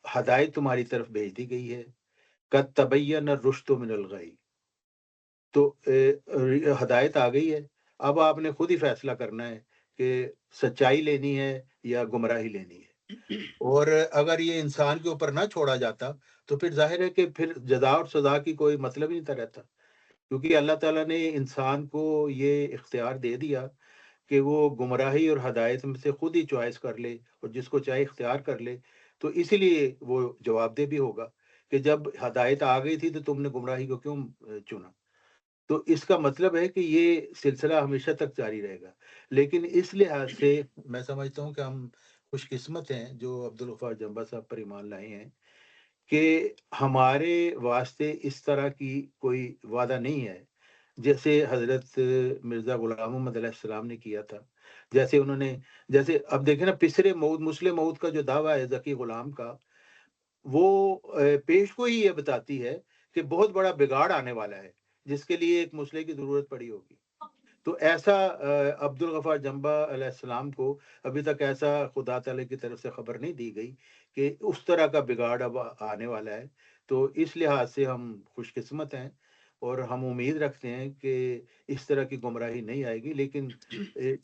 ہدایت تمہاری طرف بھیج دی گئی ہے، قد تبین الرشد من الغی، تو ہدایت آ گئی ہے. اب آپ نے خود ہی فیصلہ کرنا ہے کہ سچائی لینی ہے یا گمراہی لینی ہے. اور اگر یہ انسان کے اوپر نہ چھوڑا جاتا تو پھر ظاہر ہے کہ پھر جزا اور سزا کی کوئی مطلب ہی نہیں رہتا. کیونکہ اللہ تعالیٰ نے انسان کو یہ اختیار دے دیا کہ وہ گمراہی اور ہدایت میں سے خود ہی چوائس کر لے اور جس کو چاہے اختیار کر لے. تو اسی لیے وہ جواب دہ بھی ہوگا کہ جب ہدایت آ گئی تھی تو تم نے گمراہی کو کیوں چنا. تو اس کا مطلب ہے کہ یہ سلسلہ ہمیشہ تک جاری رہے گا. لیکن اس لحاظ سے میں سمجھتا ہوں کہ ہم خوش قسمت ہیں جو عبدالغفار جنبا صاحب پر ایمان لائے ہیں کہ ہمارے واسطے اس طرح کی کوئی وعدہ نہیں ہے جیسے حضرت مرزا غلام محمد علیہ السلام نے کیا تھا، جیسے انہوں نے، جیسے اب دیکھیں نا پسر موت مسلم موت کا جو دعویٰ ہے ذکی غلام کا، وہ پیش کو ہی یہ بتاتی ہے کہ بہت بڑا بگاڑ آنے والا ہے جس کے لیے ایک مسئلے کی ضرورت پڑی ہوگی. تو ایسا عبد الغفار جنبہ علیہ السلام کو ابھی تک ایسا خدا تعالیٰ کی طرف سے خبر نہیں دی گئی کہ اس طرح کا بگاڑ اب آنے والا ہے. تو اس لحاظ سے ہم خوش قسمت ہیں اور ہم امید رکھتے ہیں کہ اس طرح کی گمراہی نہیں آئے گی. لیکن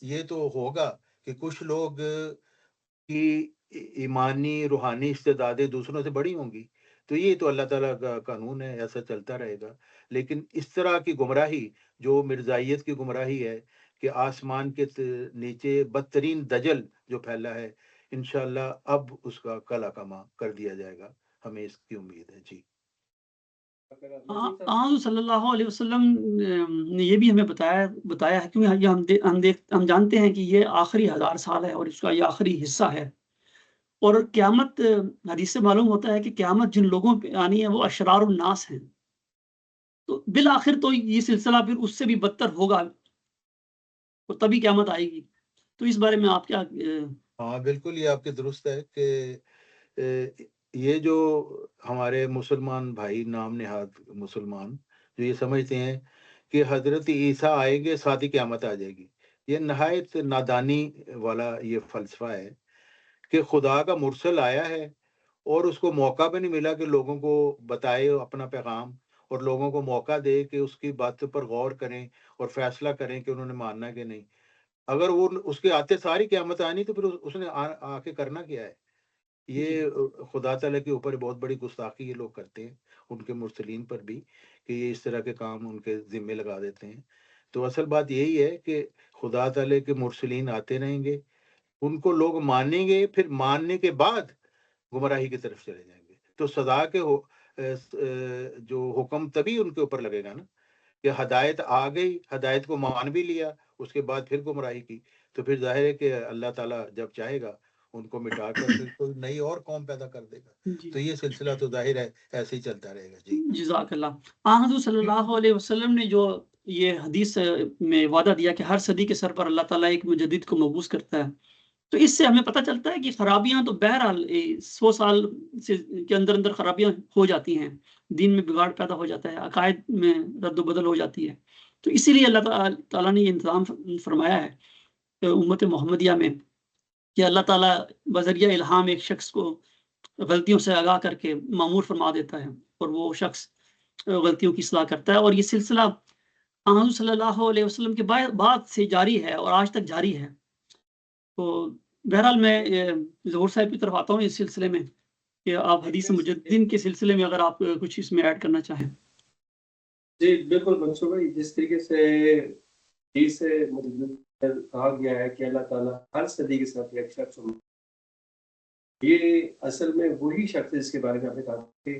یہ تو ہوگا کہ کچھ لوگ کی ایمانی روحانی استعدادیں دوسروں سے بڑی ہوں گی، تو یہ تو اللہ تعالیٰ کا قانون ہے، ایسا چلتا رہے گا. لیکن اس طرح کی گمراہی جو مرزائیت کی گمراہی ہے کہ آسمان کے نیچے بدترین دجل جو پھیلا ہے، انشاءاللہ اب اس کا کلا کما کر دیا جائے گا، ہمیں اس کی امید ہے. جی آن صلی اللہ علیہ وسلم نے یہ بھی ہمیں بتایا ہے، کیونکہ یہ ہم جانتے ہیں کہ یہ آخری 1000 سال ہے اور اس کا یہ آخری حصہ ہے. اور قیامت، حدیث سے معلوم ہوتا ہے کہ قیامت جن لوگوں پہ آنی ہے وہ اشرار الناس ہیں. تو بالآخر تو یہ سلسلہ پھر اس سے بھی بدتر ہوگا اور تبھی قیامت آئے گی. تو اس بارے میں آپ کیا؟ ہاں بالکل، یہ آپ کے درست ہے کہ یہ جو ہمارے مسلمان بھائی نام نہاد مسلمان جو یہ سمجھتے ہیں کہ حضرت عیسیٰ آئیں گے ساتھ ہی قیامت آ جائے گی، یہ نہایت نادانی والا یہ فلسفہ ہے کہ خدا کا مرسل آیا ہے اور اس کو موقع بھی نہیں ملا کہ لوگوں کو بتائے اپنا پیغام اور لوگوں کو موقع دے کہ اس کی بات پر غور کریں اور فیصلہ کریں کہ انہوں نے ماننا کہ نہیں. اگر وہ اس کے آتے ساری قیامت آنی تو پھر اس نے آ کے کرنا کیا ہے؟ یہ خدا تعالیٰ کے اوپر بہت بڑی گستاخی یہ لوگ کرتے ہیں، ان کے مرسلین پر بھی، کہ یہ اس طرح کے کام ان کے ذمے لگا دیتے ہیں. تو اصل بات یہی ہے کہ خدا تعالیٰ کے مرسلین آتے رہیں گے، ان کو لوگ مانیں گے، پھر ماننے کے بعد گمراہی کی طرف چلے جائیں گے. تو سزا کے جو حکم تبھی ان کے اوپر لگے گا نا کہ ہدایت آ گئی، ہدایت کو مان بھی لیا، اس کے بعد پھر گمراہی کی، تو پھر ظاہر ہے کہ اللہ تعالیٰ جب چاہے گا ان کو مٹا کر پھر کوئی نئی اور قوم پیدا کر دے گا. تو یہ سلسلہ تو ظاہر ہے ایسے ہی چلتا رہے گا. جی جزاک اللہ. حضور صلی اللہ علیہ وسلم نے جو یہ حدیث میں وعدہ دیا کہ ہر صدی کے سر پر اللہ تعالیٰ ایک مجدد کو مبعوث کرتا ہے، تو اس سے ہمیں پتہ چلتا ہے کہ خرابیاں تو بہرحال 100 سال کے اندر اندر خرابیاں ہو جاتی ہیں، دین میں بگاڑ پیدا ہو جاتا ہے، عقائد میں رد و بدل ہو جاتی ہے. تو اسی لیے اللہ تعالیٰ نے یہ انتظام فرمایا ہے امت محمدیہ میں کہ اللہ تعالیٰ بذریعہ الہام ایک شخص کو غلطیوں سے آگاہ کر کے معمور فرما دیتا ہے اور وہ شخص غلطیوں کی اصلاح کرتا ہے. اور یہ سلسلہ حضور صلی اللہ علیہ وسلم کے بعد سے جاری ہے اور آج تک جاری ہے. تو بہرحال میں ظہور صاحب کی طرف آتا ہوں اس سلسلے میں کہ آپ حدیث مجددین کے سلسلے میں اگر آپ کچھ اس میں ایڈ کرنا چاہیں. جی بالکل منصور بھائی، جس طریقے سے حدیث مجدد کہا گیا ہے کہ اللہ تعالیٰ ہر صدی کے ساتھ ایک شخص، یہ اصل میں وہی شخص اس کے بارے میں آپ نے کہا کہ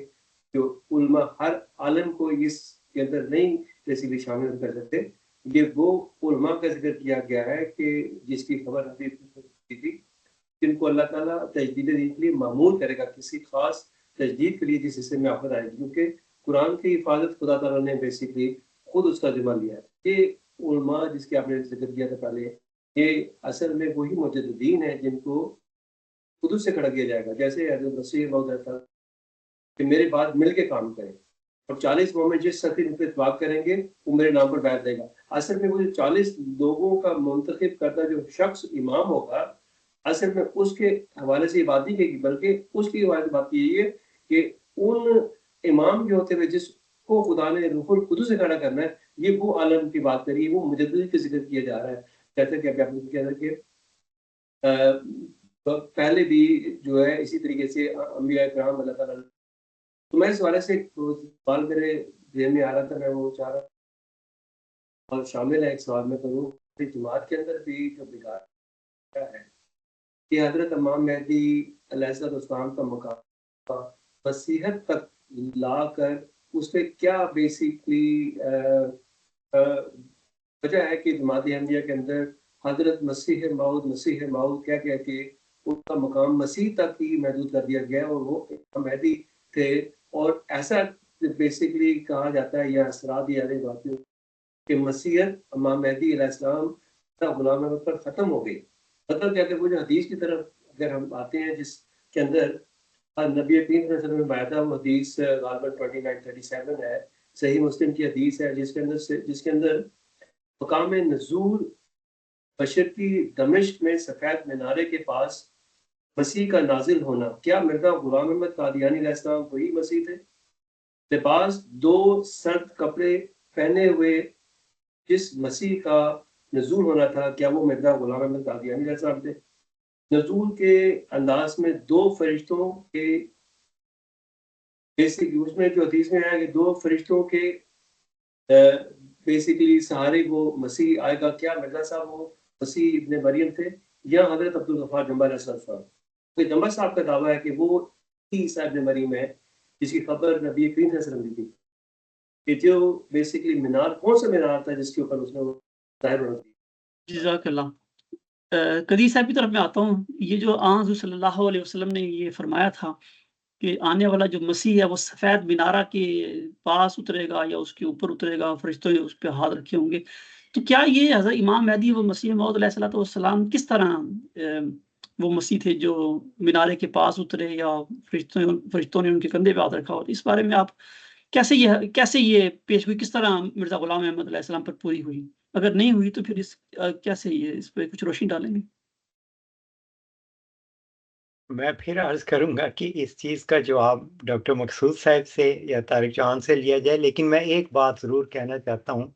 جو علماء ہر عالم کو اس کے اندر نہیں بیسیکلی شامل کر سکتے. یہ وہ علماء کا ذکر کیا گیا ہے کہ جس کی خبر حدیث کی تھی، جن کو اللہ تعالیٰ تجدید دین کے لیے معمول کرے گا کسی خاص تجدید کے لیے جس حصے میں آفت آئے گی، کیونکہ قرآن کی حفاظت خدا تعالیٰ نے بیسیکلی خود اس کا ذمہ لیا ہے. یہ علماء جس کے آپ نے ذکر کیا تھا پہلے، یہ اصل میں وہی مجددین ہیں جن کو خود سے کھڑا کیا جائے گا. جیسے حضرت مسیح موعود رہتا کہ میرے بعد مل کے کام کریں اور 40 مومن جس سخی ان پہ اتفاق کریں گے وہ میرے نام پر بیعت دے گا. اصل میں وہ جو 40 لوگوں کا منتخب کرتا جو شخص امام ہوگا، اصل میں اس کے حوالے سے یہ بات نہیں کہے گی، بلکہ اس کی حوالے سے بات یہی ہے کہ ان امام جو ہوتے ہوئے جس کو خدا نے روح القدس سے کھڑا کرنا ہے، یہ وہ عالم کی بات کری، وہ مجدد کا ذکر کیا جا رہا ہے. جیسا کہ آپ نے کیا تھا کہ پہلے بھی جو ہے اسی طریقے سے انبیاء کرام اللہ تعالیٰ. تو میں اس حوالے سے سوال میرے ذہن میں آ رہا تھا، میں وہ چاہ رہا اور شامل ہے ایک سوال میں کروں. جماعت کے اندر بھی جو بگاڑ ہے کہ حضرت امام مہدی علیہ السلام کا مقام مسیحت تک لا کر اس پہ کیا بیسیکلی وجہ ہے کہ جماعت احمدیہ کے اندر حضرت مسیح موعود کیا کہ ان کا مقام مسیح تک ہی محدود کر دیا گیا اور وہ مہدی تھے. اور ایسا بیسیکلی کہا جاتا ہے یا اثرات یا باتیں کہ مسیحیت امام مہدی علیہ السلام کا غلام احمد پر ختم ہو گئی. مطلب کہ اگر وہ جو حدیث کی طرف اگر ہم آتے ہیں جس کے اندر نبی کریم صلی اللہ علیہ وسلم نے بایا تھا، وہ حدیث غالباً 2937 ہے، صحیح مسلم کی حدیث ہے، جس کے اندر مقام نزول مشرقی دمشق میں سفید مینارے کے پاس مسیح کا نازل ہونا. کیا مرزا غلام احمد قادیانی علیہ السلام وہی مسیح تھے؟ لباس 2 سرد کپڑے پہنے ہوئے جس مسیح کا نزول ہونا تھا، کیا وہ مرزا غلام احمد قادیانی علیہ السلام تھے؟ نزول کے انداز میں 2 فرشتوں کے بیسکلی اس میں جو حدیث میں ہے کہ 2 فرشتوں کے بیسکلی سہارے وہ مسیح آئے گا. کیا مرزا صاحب وہ مسیح ابن مریم تھے یا حضرت عبدالغفار جنبہ علیہ السلام؟ تو جنبہ صاحب کا دعویٰ ہے کہ وہ عیسیٰ ابن مریم ہے جس کی خبر نبی کریم صلی اللہ علیہ وسلم دی تھی کہ جو بیسکلی مینار کون سا مینار تھا جس کے اوپر اس نے وہ ظاہر ہونا تھی. جزاک اللہ. قدیر صاحب کی طرف میں آتا ہوں. یہ جو حضور صلی اللہ علیہ وسلم نے یہ فرمایا تھا کہ آنے والا جو مسیح ہے وہ سفید مینارہ کے پاس اترے گا یا اس کے اوپر اترے گا، فرشتوں نے اس پہ ہاتھ رکھے ہوں گے، تو کیا یہ حضرت امام مہدی وہ مسیح موعود علیہ الصلوۃ والسلام کس طرح وہ مسیح تھے جو مینارے کے پاس اترے یا فرشتوں نے ان کے کندھے پہ ہاتھ رکھا ہو؟ اس بارے میں آپ کیسے یہ پیشگوئی کس طرح مرزا غلام احمد علیہ السلام پر پوری ہوئی؟ اگر نہیں ہوئی تو پھر کیسے یہ اس پہ کچھ روشنی ڈالیں گے؟ میں پھر عرض کروں گا کہ اس چیز کا جواب ڈاکٹر مقصود صاحب سے یا طارق چوہان سے لیا جائے، لیکن میں ایک بات ضرور کہنا چاہتا ہوں.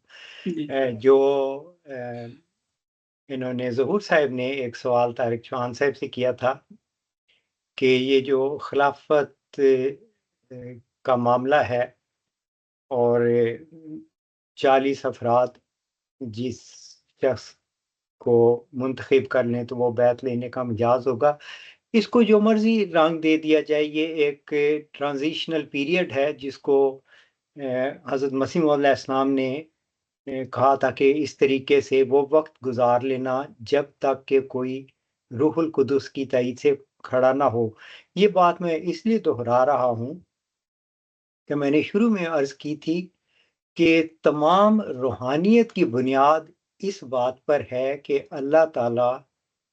جی جو انہوں نے ظہور صاحب نے ایک سوال طارق چوہان صاحب سے کیا تھا کہ یہ جو خلافت کا معاملہ ہے اور 40 افراد جس شخص کو منتخب کر لیں تو وہ بیعت لینے کا مجاز ہوگا، اس کو جو مرضی رنگ دے دیا جائے. یہ ایک ٹرانزیشنل پیریڈ ہے جس کو حضرت مسیح موعود علیہ السلام نے کہا تھا کہ اس طریقے سے وہ وقت گزار لینا جب تک کہ کوئی روح القدس کی تائید سے کھڑا نہ ہو. یہ بات میں اس لیے دہرا رہا ہوں کہ میں نے شروع میں عرض کی تھی کہ تمام روحانیت کی بنیاد اس بات پر ہے کہ اللہ تعالیٰ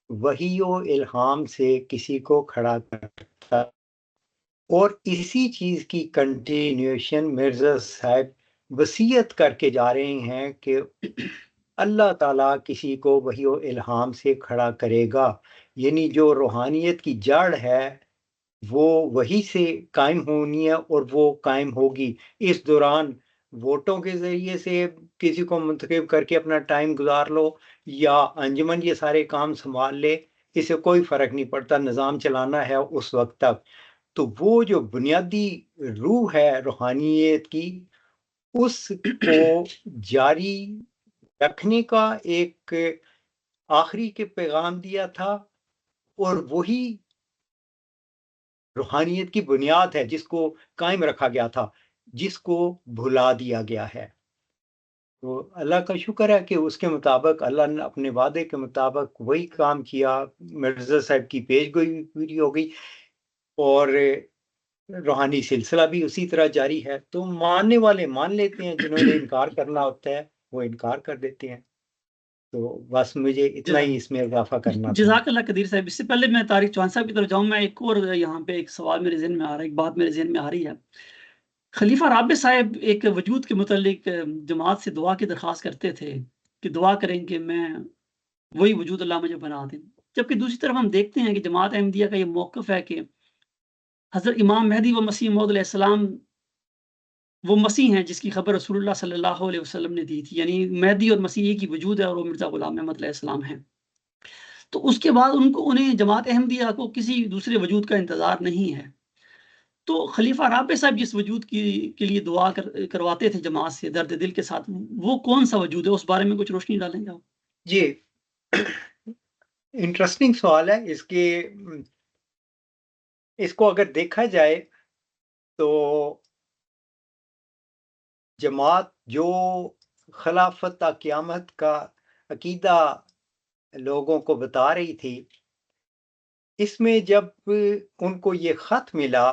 وحی و الہام سے کسی کو کھڑا کرتا، اور اسی چیز کی کنٹینیوشن مرزا صاحب وصیت کر کے جا رہے ہیں کہ اللہ تعالیٰ کسی کو وحی و الہام سے کھڑا کرے گا. یعنی جو روحانیت کی جڑ ہے وہ وہی سے قائم ہونی ہے اور وہ قائم ہوگی. اس دوران ووٹوں کے ذریعے سے کسی کو منتخب کر کے اپنا ٹائم گزار لو یا انجمن یہ سارے کام سنبھال لے، اس سے کوئی فرق نہیں پڑتا، نظام چلانا ہے اس وقت تک. تو وہ جو بنیادی روح ہے روحانیت کی، اس کو جاری رکھنے کا ایک آخری کے پیغام دیا تھا، اور وہی روحانیت کی بنیاد ہے جس کو قائم رکھا گیا تھا، جس کو بھلا دیا گیا ہے. تو اللہ کا شکر ہے کہ اس کے مطابق اللہ نے اپنے وعدے کے مطابق وہی کام کیا. مرزا صاحب کی پیش گوئی پوری ہو گئی اور روحانی سلسلہ بھی اسی طرح جاری ہے. تو ماننے والے مان لیتے ہیں، جنہوں نے انکار کرنا ہوتا ہے وہ انکار کر دیتے ہیں. تو بس مجھے اتنا ہی اس میں اضافہ کرنا تھا. جزاک اللہ قدیر صاحب. اس سے پہلے میں طارق چوہان صاحب کی طرف جاؤں، میں ایک اور یہاں پہ ایک سوال میرے ذہن میں آ رہا ہے، ایک بات میرے ذہن میں آ رہی ہے. خلیفہ رابع صاحب ایک وجود کے متعلق جماعت سے دعا کی درخواست کرتے تھے کہ دعا کریں کہ میں وہی وجود اللہ مجھے بنا دیں، جبکہ دوسری طرف ہم دیکھتے ہیں کہ جماعت احمدیہ کا یہ موقف ہے کہ حضرت امام مہدی و مسیح موعود علیہ السلام وہ مسیح ہیں جس کی خبر رسول اللہ صلی اللہ علیہ وسلم نے دی تھی. یعنی مہدی اور مسیح کی وجود ہے اور وہ مرزا غلام احمد علیہ السلام ہیں. تو اس کے بعد انہیں جماعت احمدیہ کو کسی دوسرے وجود کا انتظار نہیں ہے. تو خلیفہ رابع صاحب جس وجود کے لیے دعا کرواتے تھے جماعت سے درد دل کے ساتھ، وہ کون سا وجود ہے؟ اس بارے میں کچھ روشنی ڈالیں گے آپ؟ جی، انٹرسٹنگ سوال ہے. اس کو اگر دیکھا جائے تو جماعت جو خلافت تا قیامت کا عقیدہ لوگوں کو بتا رہی تھی، اس میں جب ان کو یہ خط ملا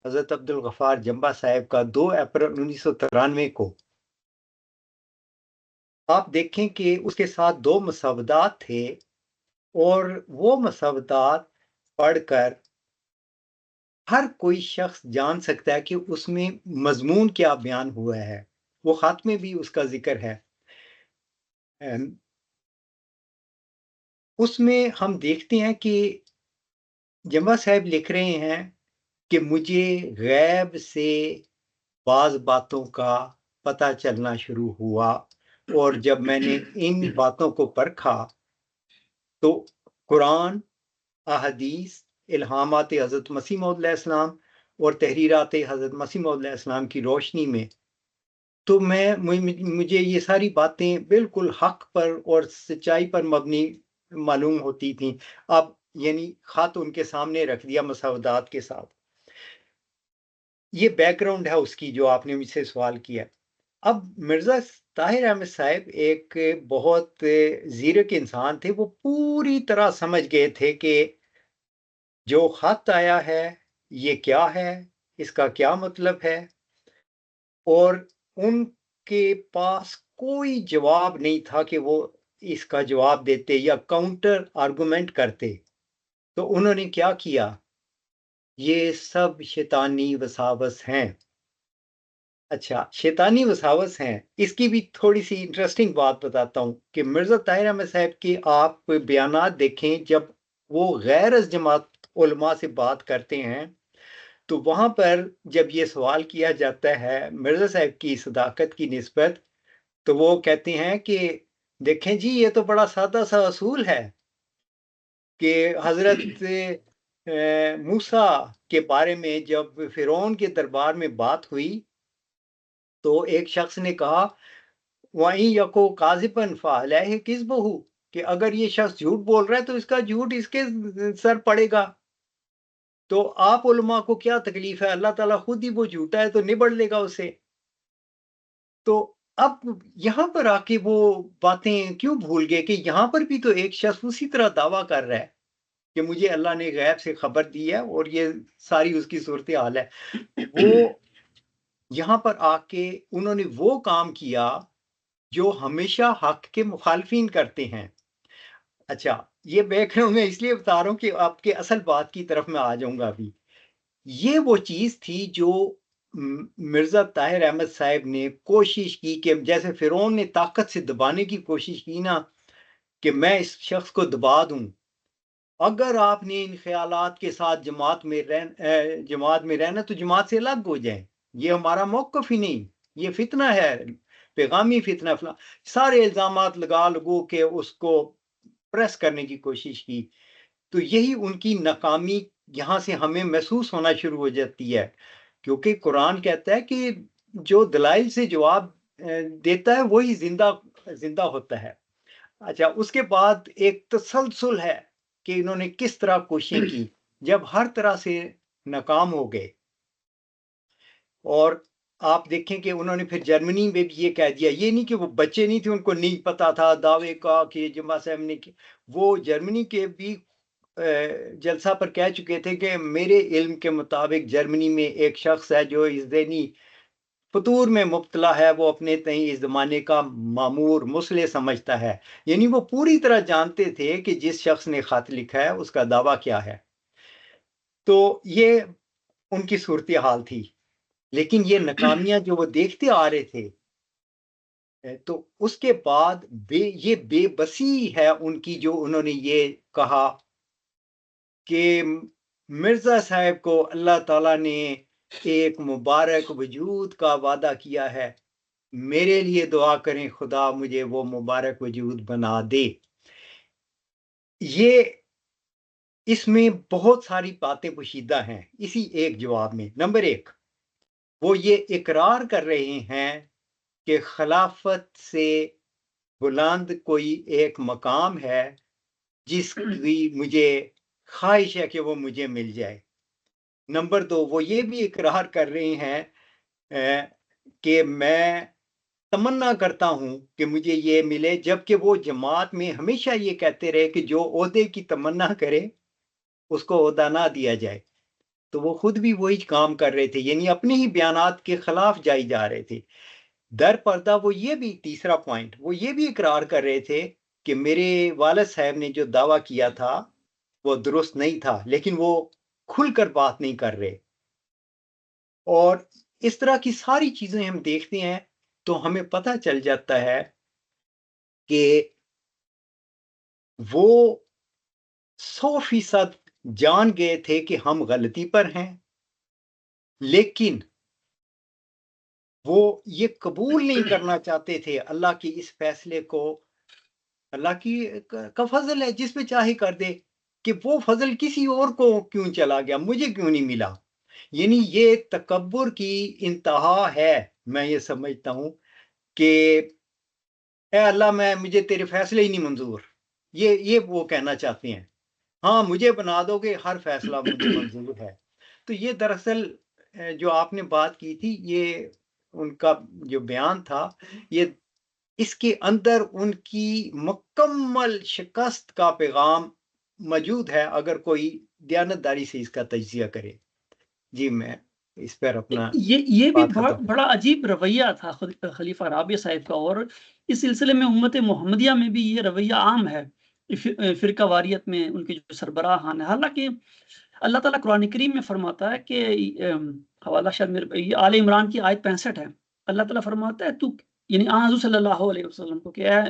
حضرت عبدالغفار جنبہ صاحب کا 2 اپریل 1993 کو، آپ دیکھیں کہ اس کے ساتھ 2 مسودات تھے، اور وہ مسودات پڑھ کر ہر کوئی شخص جان سکتا ہے کہ اس میں مضمون کیا بیان ہوا ہے۔ وہ خط میں بھی اس کا ذکر ہے۔ اس میں ہم دیکھتے ہیں کہ جمعہ صاحب لکھ رہے ہیں کہ مجھے غیب سے بعض باتوں کا پتہ چلنا شروع ہوا، اور جب میں نے ان باتوں کو پرکھا تو قرآن، احادیث، الہامات حضرت مسیح موعود علیہ السلام اور تحریرات حضرت مسیح موعود علیہ السلام کی روشنی میں تو مجھے یہ ساری باتیں بالکل حق پر اور سچائی پر مبنی معلوم ہوتی تھیں۔ اب یعنی خط ان کے سامنے رکھ دیا مسودات کے ساتھ۔ یہ بیک گراؤنڈ ہے اس کی جو آپ نے مجھ سے سوال کیا۔ اب مرزا طاہر احمد صاحب ایک بہت زیرک انسان تھے۔ وہ پوری طرح سمجھ گئے تھے کہ جو خط آیا ہے یہ کیا ہے، اس کا کیا مطلب ہے، اور ان کے پاس کوئی جواب نہیں تھا کہ وہ اس کا جواب دیتے یا کاؤنٹر آرگومنٹ کرتے۔ تو انہوں نے کیا کیا؟ یہ سب شیطانی وساوس ہیں۔ اچھا، شیطانی وساوس ہیں، اس کی بھی تھوڑی سی انٹرسٹنگ بات بتاتا ہوں کہ مرزا طاہر احمد صاحب کے آپ بیانات دیکھیں، جب وہ غیر از جماعت علماء سے بات کرتے ہیں تو وہاں پر جب یہ سوال کیا جاتا ہے مرزا صاحب کی صداقت کی نسبت، تو وہ کہتے ہیں کہ دیکھیں جی یہ تو بڑا سادہ سا اصول ہے کہ حضرت موسیٰ کے بارے میں جب فرعون کے دربار میں بات ہوئی تو ایک شخص نے کہا وَإِن يَكُ كَاذِبًا فَعَلَيْهِ كِذْبُهُ، کہ اگر یہ شخص جھوٹ بول رہا ہے تو اس کا جھوٹ اس کے سر پڑے گا۔ تو آپ علماء کو کیا تکلیف ہے، اللہ تعالیٰ خود ہی وہ جھوٹا ہے تو نبڑ لے گا اسے۔ تو اب یہاں پر آ کے وہ باتیں کیوں بھول گئے کہ یہاں پر بھی تو ایک شخص اسی طرح دعویٰ کر رہا ہے کہ مجھے اللہ نے غیب سے خبر دی ہے اور یہ ساری اس کی صورتحال ہے۔ وہ یہاں پر آ کے انہوں نے وہ کام کیا جو ہمیشہ حق کے مخالفین کرتے ہیں۔ اچھا، یہ بیک گراؤنڈ میں اس لیے بتا رہا ہوں کہ آپ کے اصل بات کی طرف میں آ جاؤں گا ابھی۔ یہ وہ چیز تھی جو مرزا طاہر احمد صاحب نے کوشش کی کہ جیسے فرعون نے طاقت سے دبانے کی کوشش کی نا کہ میں اس شخص کو دبا دوں، اگر آپ نے ان خیالات کے ساتھ جماعت میں رہنا تو جماعت سے الگ ہو جائیں، یہ ہمارا موقف ہی نہیں، یہ فتنہ ہے، پیغامی فتنہ، سارے الزامات لگو کے اس کو پریس کرنے کی کوشش کی۔ تو یہی ان کی ناکامی یہاں سے ہمیں محسوس ہونا شروع ہو جاتی ہے، کیونکہ قرآن کہتا ہے کہ جو دلائل سے جواب دیتا ہے وہی زندہ ہوتا ہے۔ اچھا، اس کے بعد ایک تسلسل ہے کہ انہوں نے کس طرح کوششیں کی جب ہر طرح سے ناکام ہو گئے۔ اور آپ دیکھیں کہ انہوں نے پھر جرمنی میں بھی یہ کہہ دیا، یہ نہیں کہ وہ بچے نہیں تھے ان کو نہیں پتا تھا دعوے کا کہ جمعہ صاحب نے، وہ جرمنی کے بھی جلسہ پر کہہ چکے تھے کہ میرے علم کے مطابق جرمنی میں ایک شخص ہے جو اس ذہنی فطور میں مبتلا ہے، وہ اپنے تئیں اس زمانے کا معمور مصلح سمجھتا ہے۔ یعنی وہ پوری طرح جانتے تھے کہ جس شخص نے خط لکھا ہے اس کا دعویٰ کیا ہے۔ تو یہ ان کی صورتحال تھی، لیکن یہ ناکامیاں جو وہ دیکھتے آ رہے تھے، تو اس کے بعد یہ بے بسی ہے ان کی، جو انہوں نے یہ کہا کہ مرزا صاحب کو اللہ تعالیٰ نے ایک مبارک وجود کا وعدہ کیا ہے، میرے لیے دعا کریں خدا مجھے وہ مبارک وجود بنا دے۔ یہ اس میں بہت ساری باتیں پوشیدہ ہیں اسی ایک جواب میں۔ نمبر 1، وہ یہ اقرار کر رہے ہیں کہ خلافت سے بلند کوئی ایک مقام ہے جس کی مجھے خواہش ہے کہ وہ مجھے مل جائے۔ نمبر 2، وہ یہ بھی اقرار کر رہے ہیں کہ میں تمنا کرتا ہوں کہ مجھے یہ ملے، جبکہ وہ جماعت میں ہمیشہ یہ کہتے رہے کہ جو عہدے کی تمنا کرے اس کو عہدہ نہ دیا جائے۔ تو وہ خود بھی وہی کام کر رہے تھے، یعنی اپنے ہی بیانات کے خلاف جائی جا رہے تھے۔ در پردہ وہ یہ بھی تیسرا پوائنٹ، وہ یہ بھی اقرار کر رہے تھے کہ میرے والد صاحب نے جو دعویٰ کیا تھا وہ درست نہیں تھا، لیکن وہ کھل کر بات نہیں کر رہے. اور اس طرح کی ساری چیزیں ہم دیکھتے ہیں تو ہمیں پتہ چل جاتا ہے کہ وہ 100% جان گئے تھے کہ ہم غلطی پر ہیں، لیکن وہ یہ قبول نہیں کرنا چاہتے تھے اللہ کی اس فیصلے کو. اللہ کا فضل ہے، جس پہ چاہے کر دے، کہ وہ فضل کسی اور کو کیوں چلا گیا، مجھے کیوں نہیں ملا. یعنی یہ تکبر کی انتہا ہے. میں یہ سمجھتا ہوں کہ اے اللہ مجھے تیرے فیصلے ہی نہیں منظور، یہ وہ کہنا چاہتے ہیں. ہاں مجھے بنا دو کہ ہر فیصلہ مجھے منظور ہے. تو یہ دراصل جو آپ نے بات کی تھی، یہ ان کا جو بیان تھا، یہ اس کے اندر ان کی مکمل شکست کا پیغام موجود ہے اگر کوئی دیانتداری سے اس کا تجزیہ کرے. جی میں اس پر اپنا یہ بھی بات ختم. بڑا عجیب رویہ تھا خلیفہ رابع صاحب کا، اور اس سلسلے میں امت محمدیہ میں بھی یہ رویہ عام ہے، فرقہ واریت میں ان کے جو سربراہان ہیں. حالانکہ اللہ تعالیٰ قرآن کریم میں فرماتا ہے کہ حوالہ شاید میرے آل عمران کی آیت 65 ہے. اللہ تعالیٰ فرماتا ہے تو یعنی حضور صلی اللہ علیہ وسلم کو کہ اے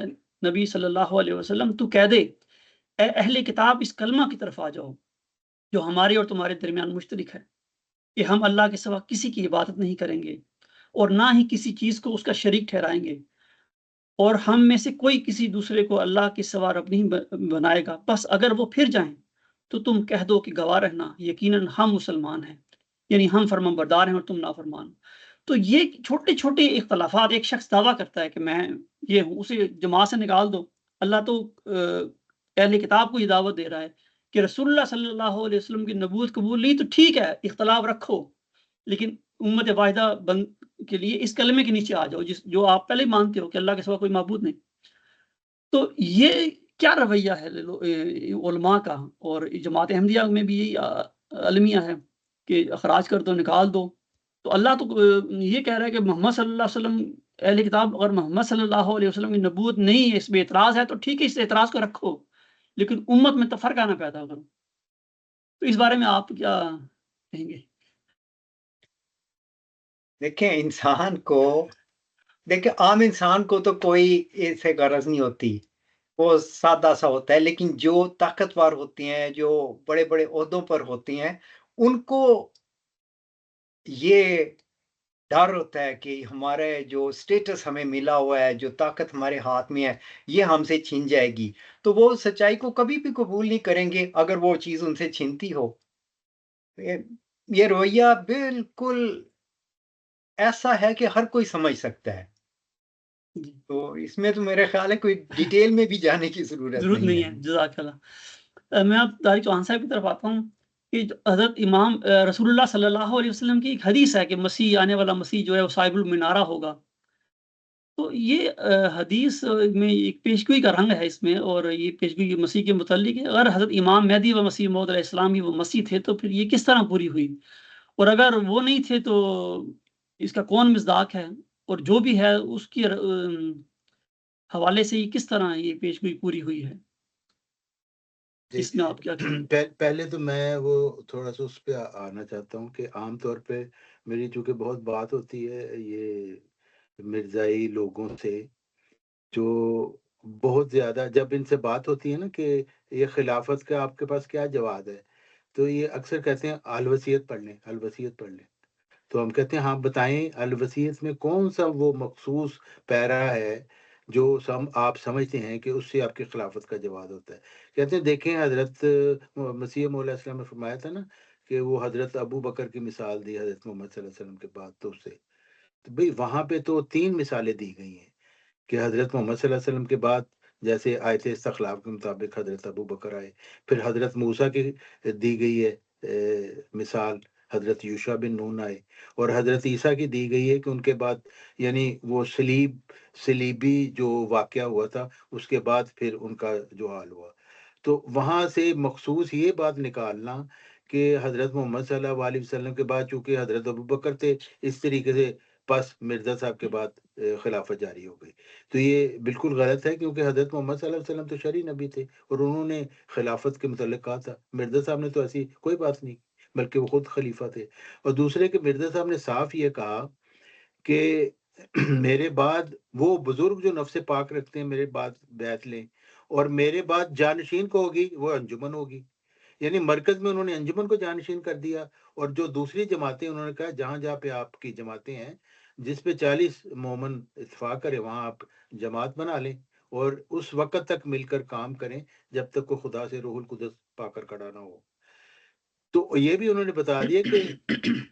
نبی صلی اللہ علیہ وسلم تو کہہ دے اے اہل کتاب اس کلمہ کی طرف آ جاؤ جو ہمارے اور تمہارے درمیان مشترک ہے، کہ ہم اللہ کے سوا کسی کی عبادت نہیں کریں گے اور نہ ہی کسی چیز کو اس کا شریک ٹھہرائیں گے، اور ہم میں سے کوئی کسی دوسرے کو اللہ کے سوا رب نہیں بنائے گا. بس اگر وہ پھر جائیں تو تم کہہ دو کہ گواہ رہنا یقیناً ہم مسلمان ہیں، یعنی ہم فرمان بردار ہیں اور تم نافرمان. تو یہ چھوٹے چھوٹے اختلافات، ایک شخص دعویٰ کرتا ہے کہ میں یہ ہوں، اسے جماعت سے نکال دو. اللہ تو اہل کتاب کو یہ دعوت دے رہا ہے کہ رسول اللہ صلی اللہ علیہ وسلم کی نبوت قبول نہیں تو ٹھیک ہے، اختلاف رکھو، لیکن امت واحدہ کے لیے اس کلمے کے نیچے آ جاؤ جو آپ پہلے مانتے ہو کہ اللہ کے سوا کوئی معبود نہیں. تو یہ کیا رویہ ہے علماء کا، اور جماعت احمدیہ میں بھی یہی المیہ ہے کہ اخراج کر دو، نکال دو. تو اللہ تو یہ کہہ رہا ہے کہ محمد صلی اللہ علیہ وسلم اہل کتاب اگر محمد صلی اللہ علیہ وسلم کی نبوت نہیں ہے، اس میں اعتراض ہے تو ٹھیک ہے، اس اعتراض کو رکھو، لیکن امت میں تفرقہ نہ پیدا کرو. تو اس بارے میں آپ کیا کہیں گے؟ دیکھیں عام انسان کو تو کوئی ایسے غرض نہیں ہوتی، وہ سادہ سا ہوتا ہے، لیکن جو طاقتور ہوتی ہیں، جو بڑے بڑے عہدوں پر ہوتی ہیں، ان کو یہ ڈر ہوتا ہے کہ ہمارے جو سٹیٹس ہمیں ملا ہوا ہے، جو طاقت ہمارے ہاتھ میں ہے، یہ ہم سے چھن جائے گی. تو وہ سچائی کو کبھی بھی قبول نہیں کریں گے اگر وہ چیز ان سے چھنتی ہو. یہ رویہ بالکل ایسا ہے کہ ہر کوئی سمجھ سکتا ہے. تو اس میں تو میرے خیال ہے کوئی ڈیٹیل میں بھی جانے کی ضرورت نہیں ہے. جزاک اللہ. میں اب طارق چوہان صاحب کی طرف آتا ہوں کہ حضرت امام رسول اللہ صلی اللہ علیہ وسلم کی ایک حدیث ہے کہ مسیح آنے والا مسیح جو ہے وہ صاحب المنارہ ہوگا. تو یہ حدیث میں ایک پیشگوئی کا رنگ ہے اس میں، اور یہ پیشگوئی مسیح کے متعلق ہے. اگر حضرت امام مہدی و مسیح موعود علیہ السلام ہی وہ مسیح تھے تو پھر یہ کس طرح پوری ہوئی، اور اگر وہ نہیں تھے تو اس کا کون مصداق ہے، اور جو بھی ہے اس کی حوالے سے یہ کس طرح یہ پیشگوئی پوری ہوئی ہے، اس میں آپ کیا کہیں؟ پہلے تو میں وہ تھوڑا سا اس پہ آنا چاہتا ہوں کہ عام طور پہ میری چونکہ بہت بات ہوتی ہے یہ مرزائی لوگوں سے، جو بہت زیادہ جب ان سے بات ہوتی ہے نا کہ یہ خلافت کا آپ کے پاس کیا جواب ہے، تو یہ اکثر کہتے ہیں الوصیت پڑھ لیں، الوصیت پڑھ لیں. تو ہم کہتے ہیں ہاں بتائیں الوصیت میں کون سا وہ مخصوص پیرا ہے جو آپ سمجھتے ہیں کہ اس سے آپ کی خلافت کا جواز ہوتا ہے. کہتے ہیں دیکھیں حضرت مسیح موعود علیہ السلام نے فرمایا تھا نا کہ وہ حضرت ابو بکر کی مثال دی حضرت محمد صلی اللہ علیہ وسلم کے بعد، تو اس سے تو بھئی وہاں پہ تو 3 مثالیں دی گئی ہیں کہ حضرت محمد صلی اللہ علیہ وسلم کے بعد جیسے آیت استخلاف کے مطابق حضرت ابو بکر آئے، پھر حضرت موسیٰ کی دی گئی ہے مثال، حضرت یوشع بن نون آئے، اور حضرت عیسیٰ کی دی گئی ہے کہ ان کے بعد یعنی وہ صلیبی جو واقعہ ہوا تھا اس کے بعد پھر ان کا جو حال ہوا. تو وہاں سے مخصوص یہ بات نکالنا کہ حضرت محمد صلی اللہ علیہ وسلم کے بعد چونکہ حضرت ابو بکر تھے، اس طریقے سے بس مرزا صاحب کے بعد خلافت جاری ہو گئی. تو یہ بالکل غلط ہے، کیونکہ حضرت محمد صلی اللہ علیہ وسلم تو شرعی نبی تھے اور انہوں نے خلافت کے متعلق کہا تھا. مرزا صاحب نے تو ایسی کوئی بات نہیں، بلکہ وہ خود خلیفہ تھے. اور دوسرے کہ مرزا صاحب نے صاف یہ کہا کہ میرے بعد وہ بزرگ جو نفس پاک رکھتے ہیں میرے بعد بیعت لیں، اور میرے بعد جانشین کو ہوگی وہ انجمن ہوگی. یعنی مرکز میں انہوں نے انجمن کو جانشین کر دیا، اور جو دوسری جماعتیں انہوں نے کہا جہاں جہاں پہ آپ کی جماعتیں ہیں جس پہ 40 مومن اتفاق کرے وہاں آپ جماعت بنا لیں اور اس وقت تک مل کر کام کریں جب تک کوئی خدا سے روح القدس پا کر کھڑا نہ ہو. تو یہ بھی انہوں نے بتا دیا کہ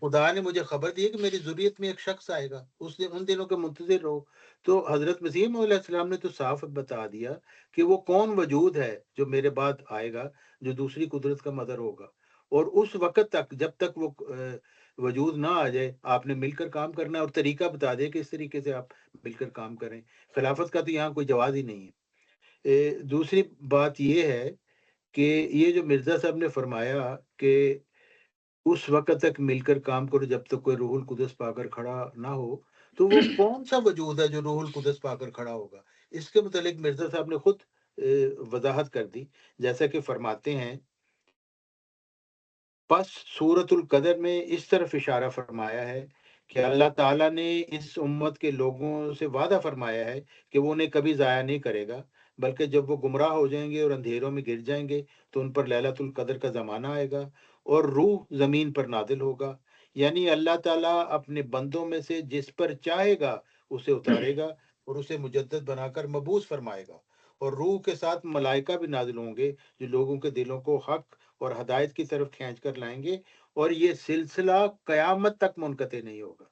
خدا نے مجھے خبر دی کہ میری ذریت میں ایک شخص آئے گا، اس دن ان دنوں کے منتظر رہو. تو حضرت مسیح موعود علیہ السلام نے تو صاف بتا دیا کہ وہ کون وجود ہے جو میرے بعد آئے گا، جو دوسری قدرت کا مظہر ہوگا. اور اس وقت تک جب تک وہ وجود نہ آ جائے آپ نے مل کر کام کرنا ہے، اور طریقہ بتا دیا کہ اس طریقے سے آپ مل کر کام کریں. خلافت کا تو یہاں کوئی جواز ہی نہیں ہے. دوسری بات یہ ہے کہ یہ جو مرزا صاحب نے فرمایا کہ اس وقت تک مل کر کام کرو جب تک کوئی روح القدس پا کر کھڑا نہ ہو، تو وہ کون سا وجود ہے جو روح القدس پا کر کھڑا ہوگا؟ اس کے متعلق مرزا صاحب نے خود وضاحت کر دی، جیسا کہ فرماتے ہیں پس سورۃ القدر میں اس طرف اشارہ فرمایا ہے کہ اللہ تعالیٰ نے اس امت کے لوگوں سے وعدہ فرمایا ہے کہ وہ انہیں کبھی ضائع نہیں کرے گا، بلکہ جب وہ گمراہ ہو جائیں گے اور اندھیروں میں گر جائیں گے تو ان پر لیلۃ القدر کا زمانہ آئے گا اور روح زمین پر نازل ہوگا. یعنی اللہ تعالیٰ اپنے بندوں میں سے جس پر چاہے گا اسے اتارے گا اور اسے مجدد بنا کر مبعوث فرمائے گا، اور روح کے ساتھ ملائکہ بھی نازل ہوں گے جو لوگوں کے دلوں کو حق اور ہدایت کی طرف کھینچ کر لائیں گے، اور یہ سلسلہ قیامت تک منقطع نہیں ہوگا.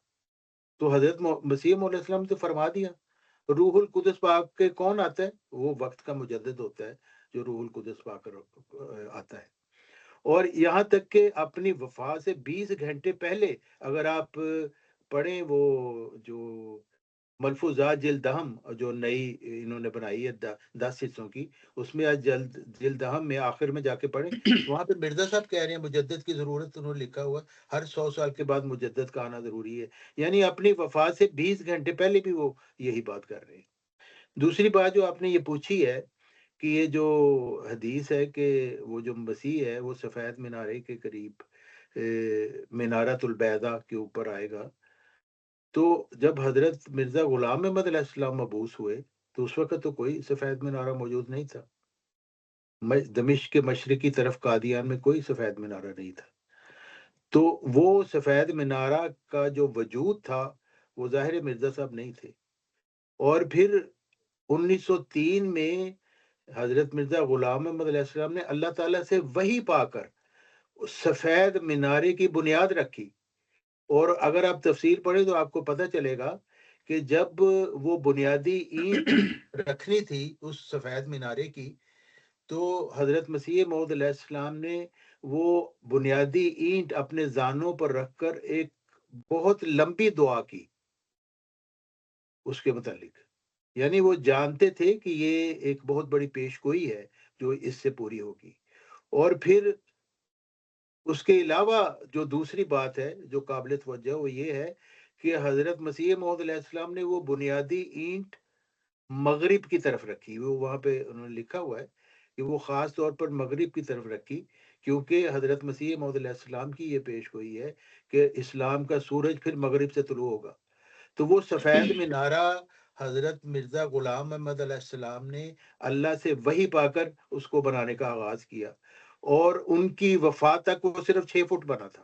تو حضرت مسیح علیہ السلام تو فرما دیا روح القدس پاک کے کون آتا ہے؟ وہ وقت کا مجدد ہوتا ہے جو روح القدس پا کر آتا ہے. اور یہاں تک کہ اپنی وفات سے 20 گھنٹے پہلے اگر آپ پڑھیں وہ جو ملفوظات جلد اہم جو نئی انہوں نے بنائی ہے 10 حصوں کی، اس میں آج جلد اہم میں آخر میں جا کے پڑھیں، وہاں پہ مرزا صاحب کہہ رہے ہیں مجدد کی ضرورت، انہوں نے لکھا ہوا ہر 100 سال کے بعد مجدد کا آنا ضروری ہے. یعنی اپنی وفات سے 20 گھنٹے پہلے بھی وہ یہی بات کر رہے ہیں. دوسری بات جو آپ نے یہ پوچھی ہے کہ یہ جو حدیث ہے کہ وہ جو مسیح ہے وہ سفید مینارے کے قریب مینارۃ البیضاء کے اوپر آئے گا، تو جب حضرت مرزا غلام احمد علیہ السلام مبعوث ہوئے تو اس وقت تو کوئی سفید مینارہ موجود نہیں تھا. دمشق کے مشرقی طرف قادیان میں کوئی سفید مینارہ نہیں تھا. تو وہ سفید مینارہ کا جو وجود تھا وہ ظاہر مرزا صاحب نہیں تھے. اور پھر 1903 میں حضرت مرزا غلام احمد علیہ السلام نے اللہ تعالیٰ سے وحی پا کر سفید مینارے کی بنیاد رکھی. اور اگر آپ تفسیر پڑھیں تو آپ کو پتہ چلے گا کہ جب وہ بنیادی اینٹ رکھنی تھی اس سفید مینارے کی، تو حضرت مسیح موعود علیہ السلام نے وہ بنیادی اینٹ اپنے زانوں پر رکھ کر ایک بہت لمبی دعا کی اس کے متعلق. یعنی وہ جانتے تھے کہ یہ ایک بہت بڑی پیش گوئی ہے جو اس سے پوری ہوگی. اور پھر اس کے علاوہ جو دوسری بات ہے جو قابل توجہ وہ یہ ہے کہ حضرت مسیح موعود علیہ السلام نے وہ بنیادی اینٹ مغرب کی طرف رکھی. وہ وہاں پہ انہوں نے لکھا ہوا ہے کہ وہ خاص طور پر مغرب کی طرف رکھی، کیونکہ حضرت مسیح موعود علیہ السلام کی یہ پیش گوئی ہے کہ اسلام کا سورج پھر مغرب سے طلوع ہوگا. تو وہ سفید مینارہ حضرت مرزا غلام احمد علیہ السلام نے اللہ سے وحی پا کر اس کو بنانے کا آغاز کیا، اور ان کی وفات تک وہ صرف 6 فٹ بنا تھا.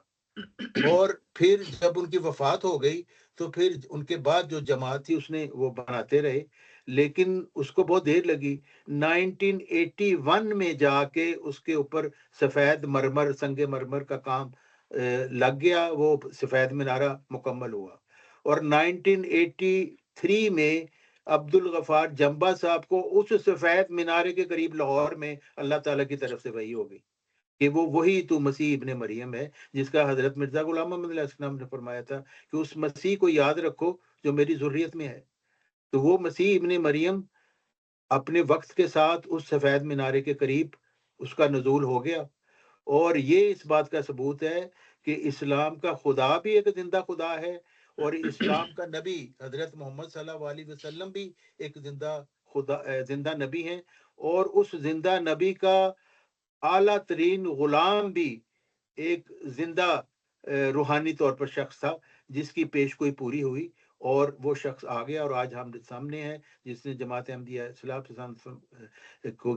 اور پھر جب ان کی وفات ہو گئی تو پھر ان کے بعد جو جماعت تھی اس نے وہ بناتے رہے، لیکن اس کو بہت دیر لگی. 1981 میں جا کے اس کے اوپر سفید مرمر سنگ مرمر کا کام لگ گیا، وہ سفید مینارہ مکمل ہوا. اور 1983 میں عبد الغفار جمبا صاحب کو اس سفید مینارے کے قریب لاہور میں اللہ تعالیٰ کی طرف سے وحی ہو گئی کہ وہ وہی تو مسیح ابن مریم ہے جس کا حضرت مرزا غلام احمد علیہ السلام نے فرمایا تھا کہ اس مسیح کو یاد رکھو جو میری ذریت میں ہے. تو وہ مسیح ابن مریم اپنے وقت کے ساتھ اس سفید مینارے کے قریب اس کا نزول ہو گیا. اور یہ اس بات کا ثبوت ہے کہ اسلام کا خدا بھی ایک زندہ خدا ہے، اور اسلام کا نبی حضرت محمد صلی اللہ علیہ وسلم بھی ایک زندہ نبی ہیں، اور اس زندہ نبی کا اعلیٰ ترین غلام بھی ایک زندہ روحانی طور پر شخص تھا جس کی پیشگوئی پوری ہوئی، اور وہ شخص آ گیا اور آج ہم سامنے ہے، جس نے جماعت احمدیہ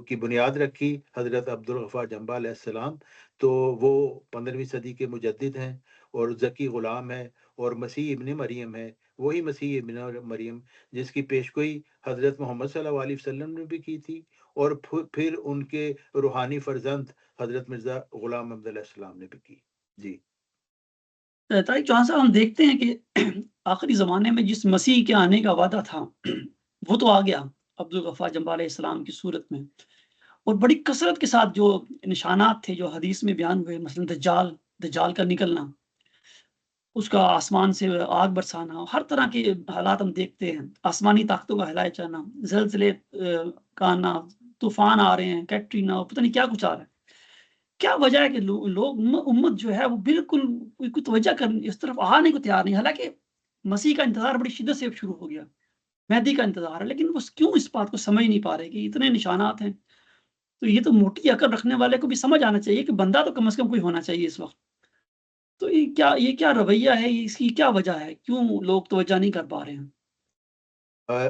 کی بنیاد رکھی، حضرت عبدالغفار جنبہ علیہ السلام۔ تو وہ 15ویں صدی کے مجدد ہیں اور ذکی غلام ہے، اور مسیح ابن مریم ہے، وہی مسیح ابن مریم جس کی پیشگوئی حضرت محمد صلی اللہ علیہ وسلم نے بھی کی تھی، اور پھر ان کے روحانی فرزند حضرت مرزا غلام احمد علیہ السلام نے بھی کی۔ جی طارق چوہان صاحب، ہم دیکھتے ہیں کہ آخری زمانے میں جس مسیح کے آنے کا وعدہ تھا وہ تو آ گیا عبدالغفار جنبہ علیہ السلام کی صورت میں، اور بڑی کثرت کے ساتھ جو نشانات تھے جو حدیث میں بیان ہوئے، مثلا دجال کا نکلنا، اس کا آسمان سے آگ برسانا، ہر طرح کے حالات ہم دیکھتے ہیں، آسمانی طاقتوں کا ہلائے جانا، زلزلے کا آنا، طوفان آ رہے ہیں، کیٹرینا، پتہ نہیں کیا کچھ آ رہا ہے۔ کیا وجہ ہے کہ لوگ امت جو ہے وہ بالکل کوئی توجہ اس طرف آنے کو تیار نہیں؟ حالانکہ مسیح کا انتظار بڑی شدت سے شروع ہو گیا، مہدی کا انتظار ہے، لیکن وہ کیوں اس بات کو سمجھ نہیں پا رہے کہ اتنے نشانات ہیں؟ تو یہ تو موٹی عقل رکھنے والے کو بھی سمجھ آنا چاہیے کہ بندہ تو کم از کم کوئی ہونا چاہیے اس وقت۔ تو یہ کیا رویہ ہے، اس کی کیا وجہ ہے، کیوں لوگ توجہ نہیں کر پا رہے ہیں؟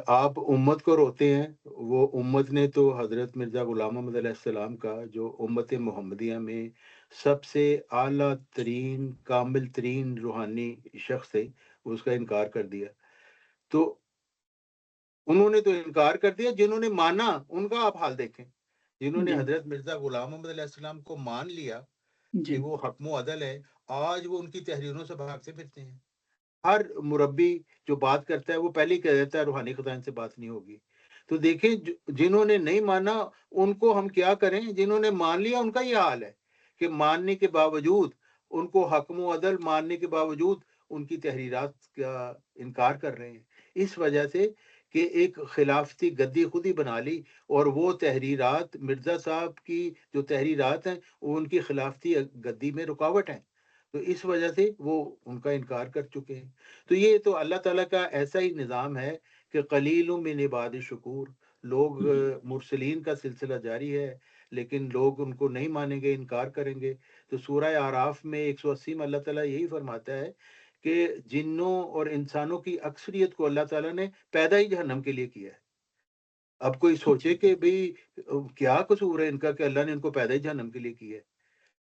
آپ امت کو روتے ہیں، وہ امت نے تو حضرت مرزا غلام احمد علیہ السلام کا، جو امت محمدیہ میں سب سے اعلیٰ ترین کامل ترین روحانی شخص تھے، اس کا انکار کر دیا۔ تو انہوں نے تو انکار کر دیا، جنہوں نے مانا ان کا آپ حال دیکھیں، جنہوں نے جی حضرت مرزا غلام احمد علیہ السلام کو مان لیا جی کہ وہ حکم و عدل ہے، آج وہ ان کی تحریروں سے بھاگتے پھرتے ہیں۔ ہر مربی جو بات کرتا ہے وہ پہلے ہی کہہ دیتا ہے روحانی خزائن سے بات نہیں ہوگی۔ تو دیکھیں جنہوں نے نہیں مانا ان کو ہم کیا کریں، جنہوں نے مان لیا ان کا یہ حال ہے کہ ماننے کے باوجود، ان کو حکم و عدل ماننے کے باوجود ان کی تحریرات کا انکار کر رہے ہیں، اس وجہ سے کہ ایک خلافتی گدی خود ہی بنا لی، اور وہ تحریرات مرزا صاحب کی جو تحریرات ہیں وہ ان کی خلافتی گدی میں رکاوٹ ہیں، تو اس وجہ سے وہ ان کا انکار کر چکے ہیں۔ تو یہ تو اللہ تعالیٰ کا ایسا ہی نظام ہے کہ قلیل من عباد شکور، لوگ مرسلین کا سلسلہ جاری ہے، لیکن لوگ ان کو نہیں مانیں گے، انکار کریں گے۔ تو سورہ اعراف میں 180 میں اللہ تعالیٰ یہی فرماتا ہے کہ جنوں اور انسانوں کی اکثریت کو اللہ تعالیٰ نے پیدا ہی جہنم کے لیے کیا ہے۔ اب کوئی سوچے کہ بھئی کیا قصور ہے ان کا کہ اللہ نے ان کو پیدا ہی جہنم کے لیے کیا ہے۔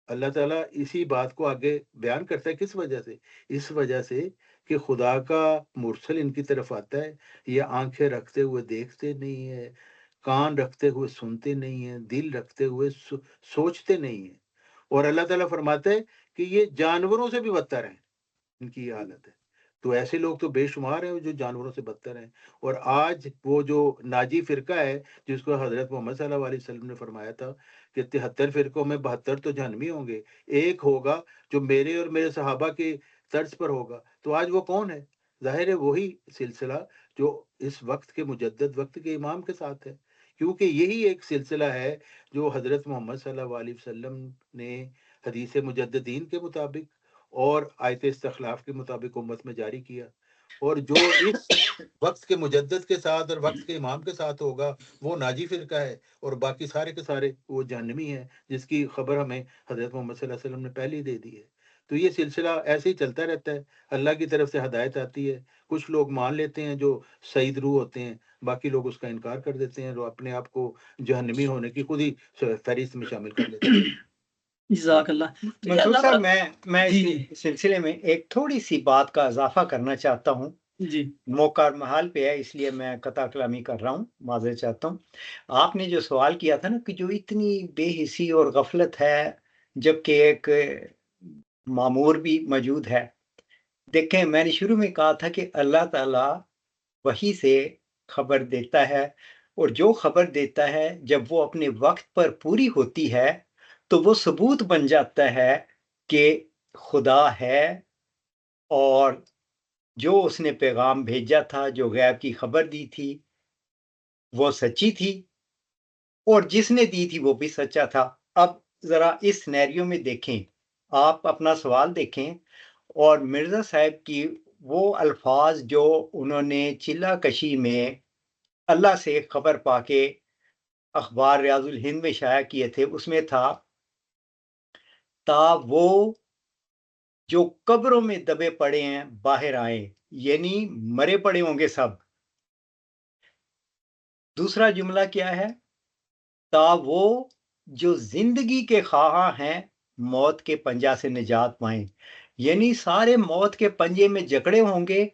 اللہ تعالیٰ اسی بات کو آگے بیان کرتا ہے، کس وجہ سے؟ اس وجہ سے کہ خدا کا مرسل ان کی طرف آتا ہے، یہ آنکھیں رکھتے ہوئے دیکھتے نہیں ہے، کان رکھتے ہوئے سنتے نہیں ہیں، دل رکھتے ہوئے سوچتے نہیں ہیں، اور اللہ تعالیٰ فرماتا ہے کہ یہ جانوروں سے بھی بدتر ہیں، ان کی یہ حالت ہے۔ تو ایسے لوگ تو بے شمار ہیں جو جانوروں سے بدتر ہیں، اور آج وہ جو ناجی فرقہ ہے جس کو حضرت محمد صلی اللہ علیہ وسلم نے فرمایا تھا کہ 73 فرقوں میں 72 تو جہنمی ہوں گے، ایک ہوگا جو میرے اور میرے صحابہ کے طرز پر ہوگا، تو آج وہ کون ہے؟ ظاہر ہے وہی سلسلہ جو اس وقت کے مجدد وقت کے امام کے ساتھ ہے، کیونکہ یہی ایک سلسلہ ہے جو حضرت محمد صلی اللہ علیہ وسلم نے حدیث مجددین کے مطابق اور آیت استخلاف کے مطابق امت میں جاری کیا، اور جو اس وقت کے مجدد کے ساتھ اور وقت کے امام کے ساتھ ہوگا وہ ناجی فرقہ ہے، اور باقی سارے کے سارے وہ جہنمی ہیں، جس کی خبر ہمیں حضرت محمد صلی اللہ علیہ وسلم نے پہلے ہی دے دی ہے۔ تو یہ سلسلہ ایسے ہی چلتا رہتا ہے، اللہ کی طرف سے ہدایت آتی ہے، کچھ لوگ مان لیتے ہیں جو سعید روح ہوتے ہیں، باقی لوگ اس کا انکار کر دیتے ہیں، جو اپنے آپ کو جہنمی ہونے کی خود ہی فہرست میں شامل کر لیتے ہیں۔ جزاک اللہ۔ تو یہ منصور اللہ صاحب، تعالیٰ میں جی اس سلسلے میں ایک تھوڑی سی بات کا اضافہ کرنا چاہتا ہوں، جی موقع اور محال پہ ہے اس لیے میں قطع کلامی کر رہا ہوں، معذرت چاہتا ہوں۔ آپ نے جو سوال کیا تھا نا کہ جو اتنی بے حسی اور غفلت ہے جبکہ ایک معمور بھی موجود ہے، دیکھیں میں نے شروع میں کہا تھا کہ اللہ تعالیٰ وحی سے خبر دیتا ہے، اور جو خبر دیتا ہے جب وہ اپنے وقت پر پوری ہوتی ہے تو وہ ثبوت بن جاتا ہے کہ خدا ہے، اور جو اس نے پیغام بھیجا تھا، جو غیب کی خبر دی تھی وہ سچی تھی، اور جس نے دی تھی وہ بھی سچا تھا۔ اب ذرا اس سینیریو میں دیکھیں، آپ اپنا سوال دیکھیں، اور مرزا صاحب کی وہ الفاظ جو انہوں نے چلہ کشی میں اللہ سے خبر پا کے اخبار ریاض الہند میں شائع کیے تھے، اس میں تھا تا وہ جو قبروں میں دبے پڑے ہیں باہر آئیں، یعنی مرے پڑے ہوں گے سب۔ دوسرا جملہ کیا ہے؟ تا وہ جو زندگی کے خواہاں ہیں موت کے پنجہ سے نجات پائیں، یعنی سارے موت کے پنجے میں جکڑے ہوں گے۔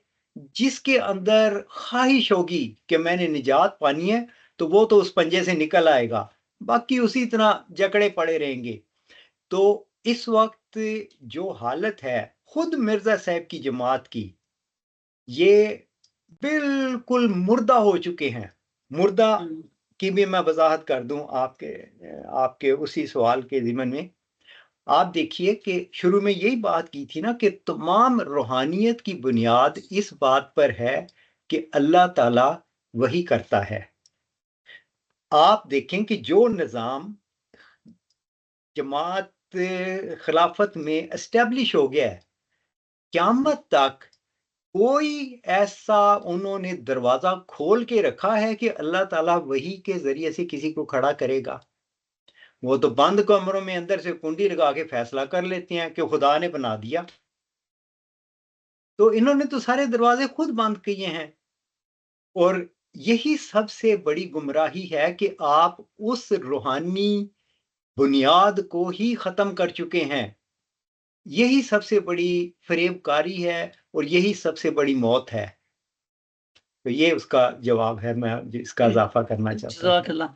جس کے اندر خواہش ہوگی کہ میں نے نجات پانی ہے تو وہ تو اس پنجے سے نکل آئے گا، باقی اسی طرح جکڑے پڑے رہیں گے۔ تو اس وقت جو حالت ہے خود مرزا صاحب کی جماعت کی، یہ بالکل مردہ ہو چکے ہیں۔ مردہ کی بھی میں وضاحت کر دوں آپ کے اسی سوال کے ضمن میں۔ آپ دیکھیے کہ شروع میں یہی بات کی تھی نا کہ تمام روحانیت کی بنیاد اس بات پر ہے کہ اللہ تعالیٰ وہی کرتا ہے۔ آپ دیکھیں کہ جو نظام جماعت خلافت میں اسٹیبلش ہو گیا ہے، قیامت تک کوئی ایسا انہوں نے دروازہ کھول کے رکھا ہے کہ اللہ تعالیٰ وہی کے ذریعے سے کسی کو کھڑا کرے گا؟ وہ تو بند کمروں میں اندر سے کنڈی لگا کے فیصلہ کر لیتے ہیں کہ خدا نے بنا دیا۔ تو انہوں نے تو سارے دروازے خود بند کیے ہیں، اور یہی سب سے بڑی گمراہی ہے کہ آپ اس روحانی بنیاد کو ہی ختم کر چکے ہیں۔ یہی سب سے بڑی فریب کاری ہے اور یہی سب سے بڑی موت ہے۔ تو یہ اس کا جواب ہے، میں اس کا اضافہ کرنا چاہتا ہوں۔ جزاک اللہ۔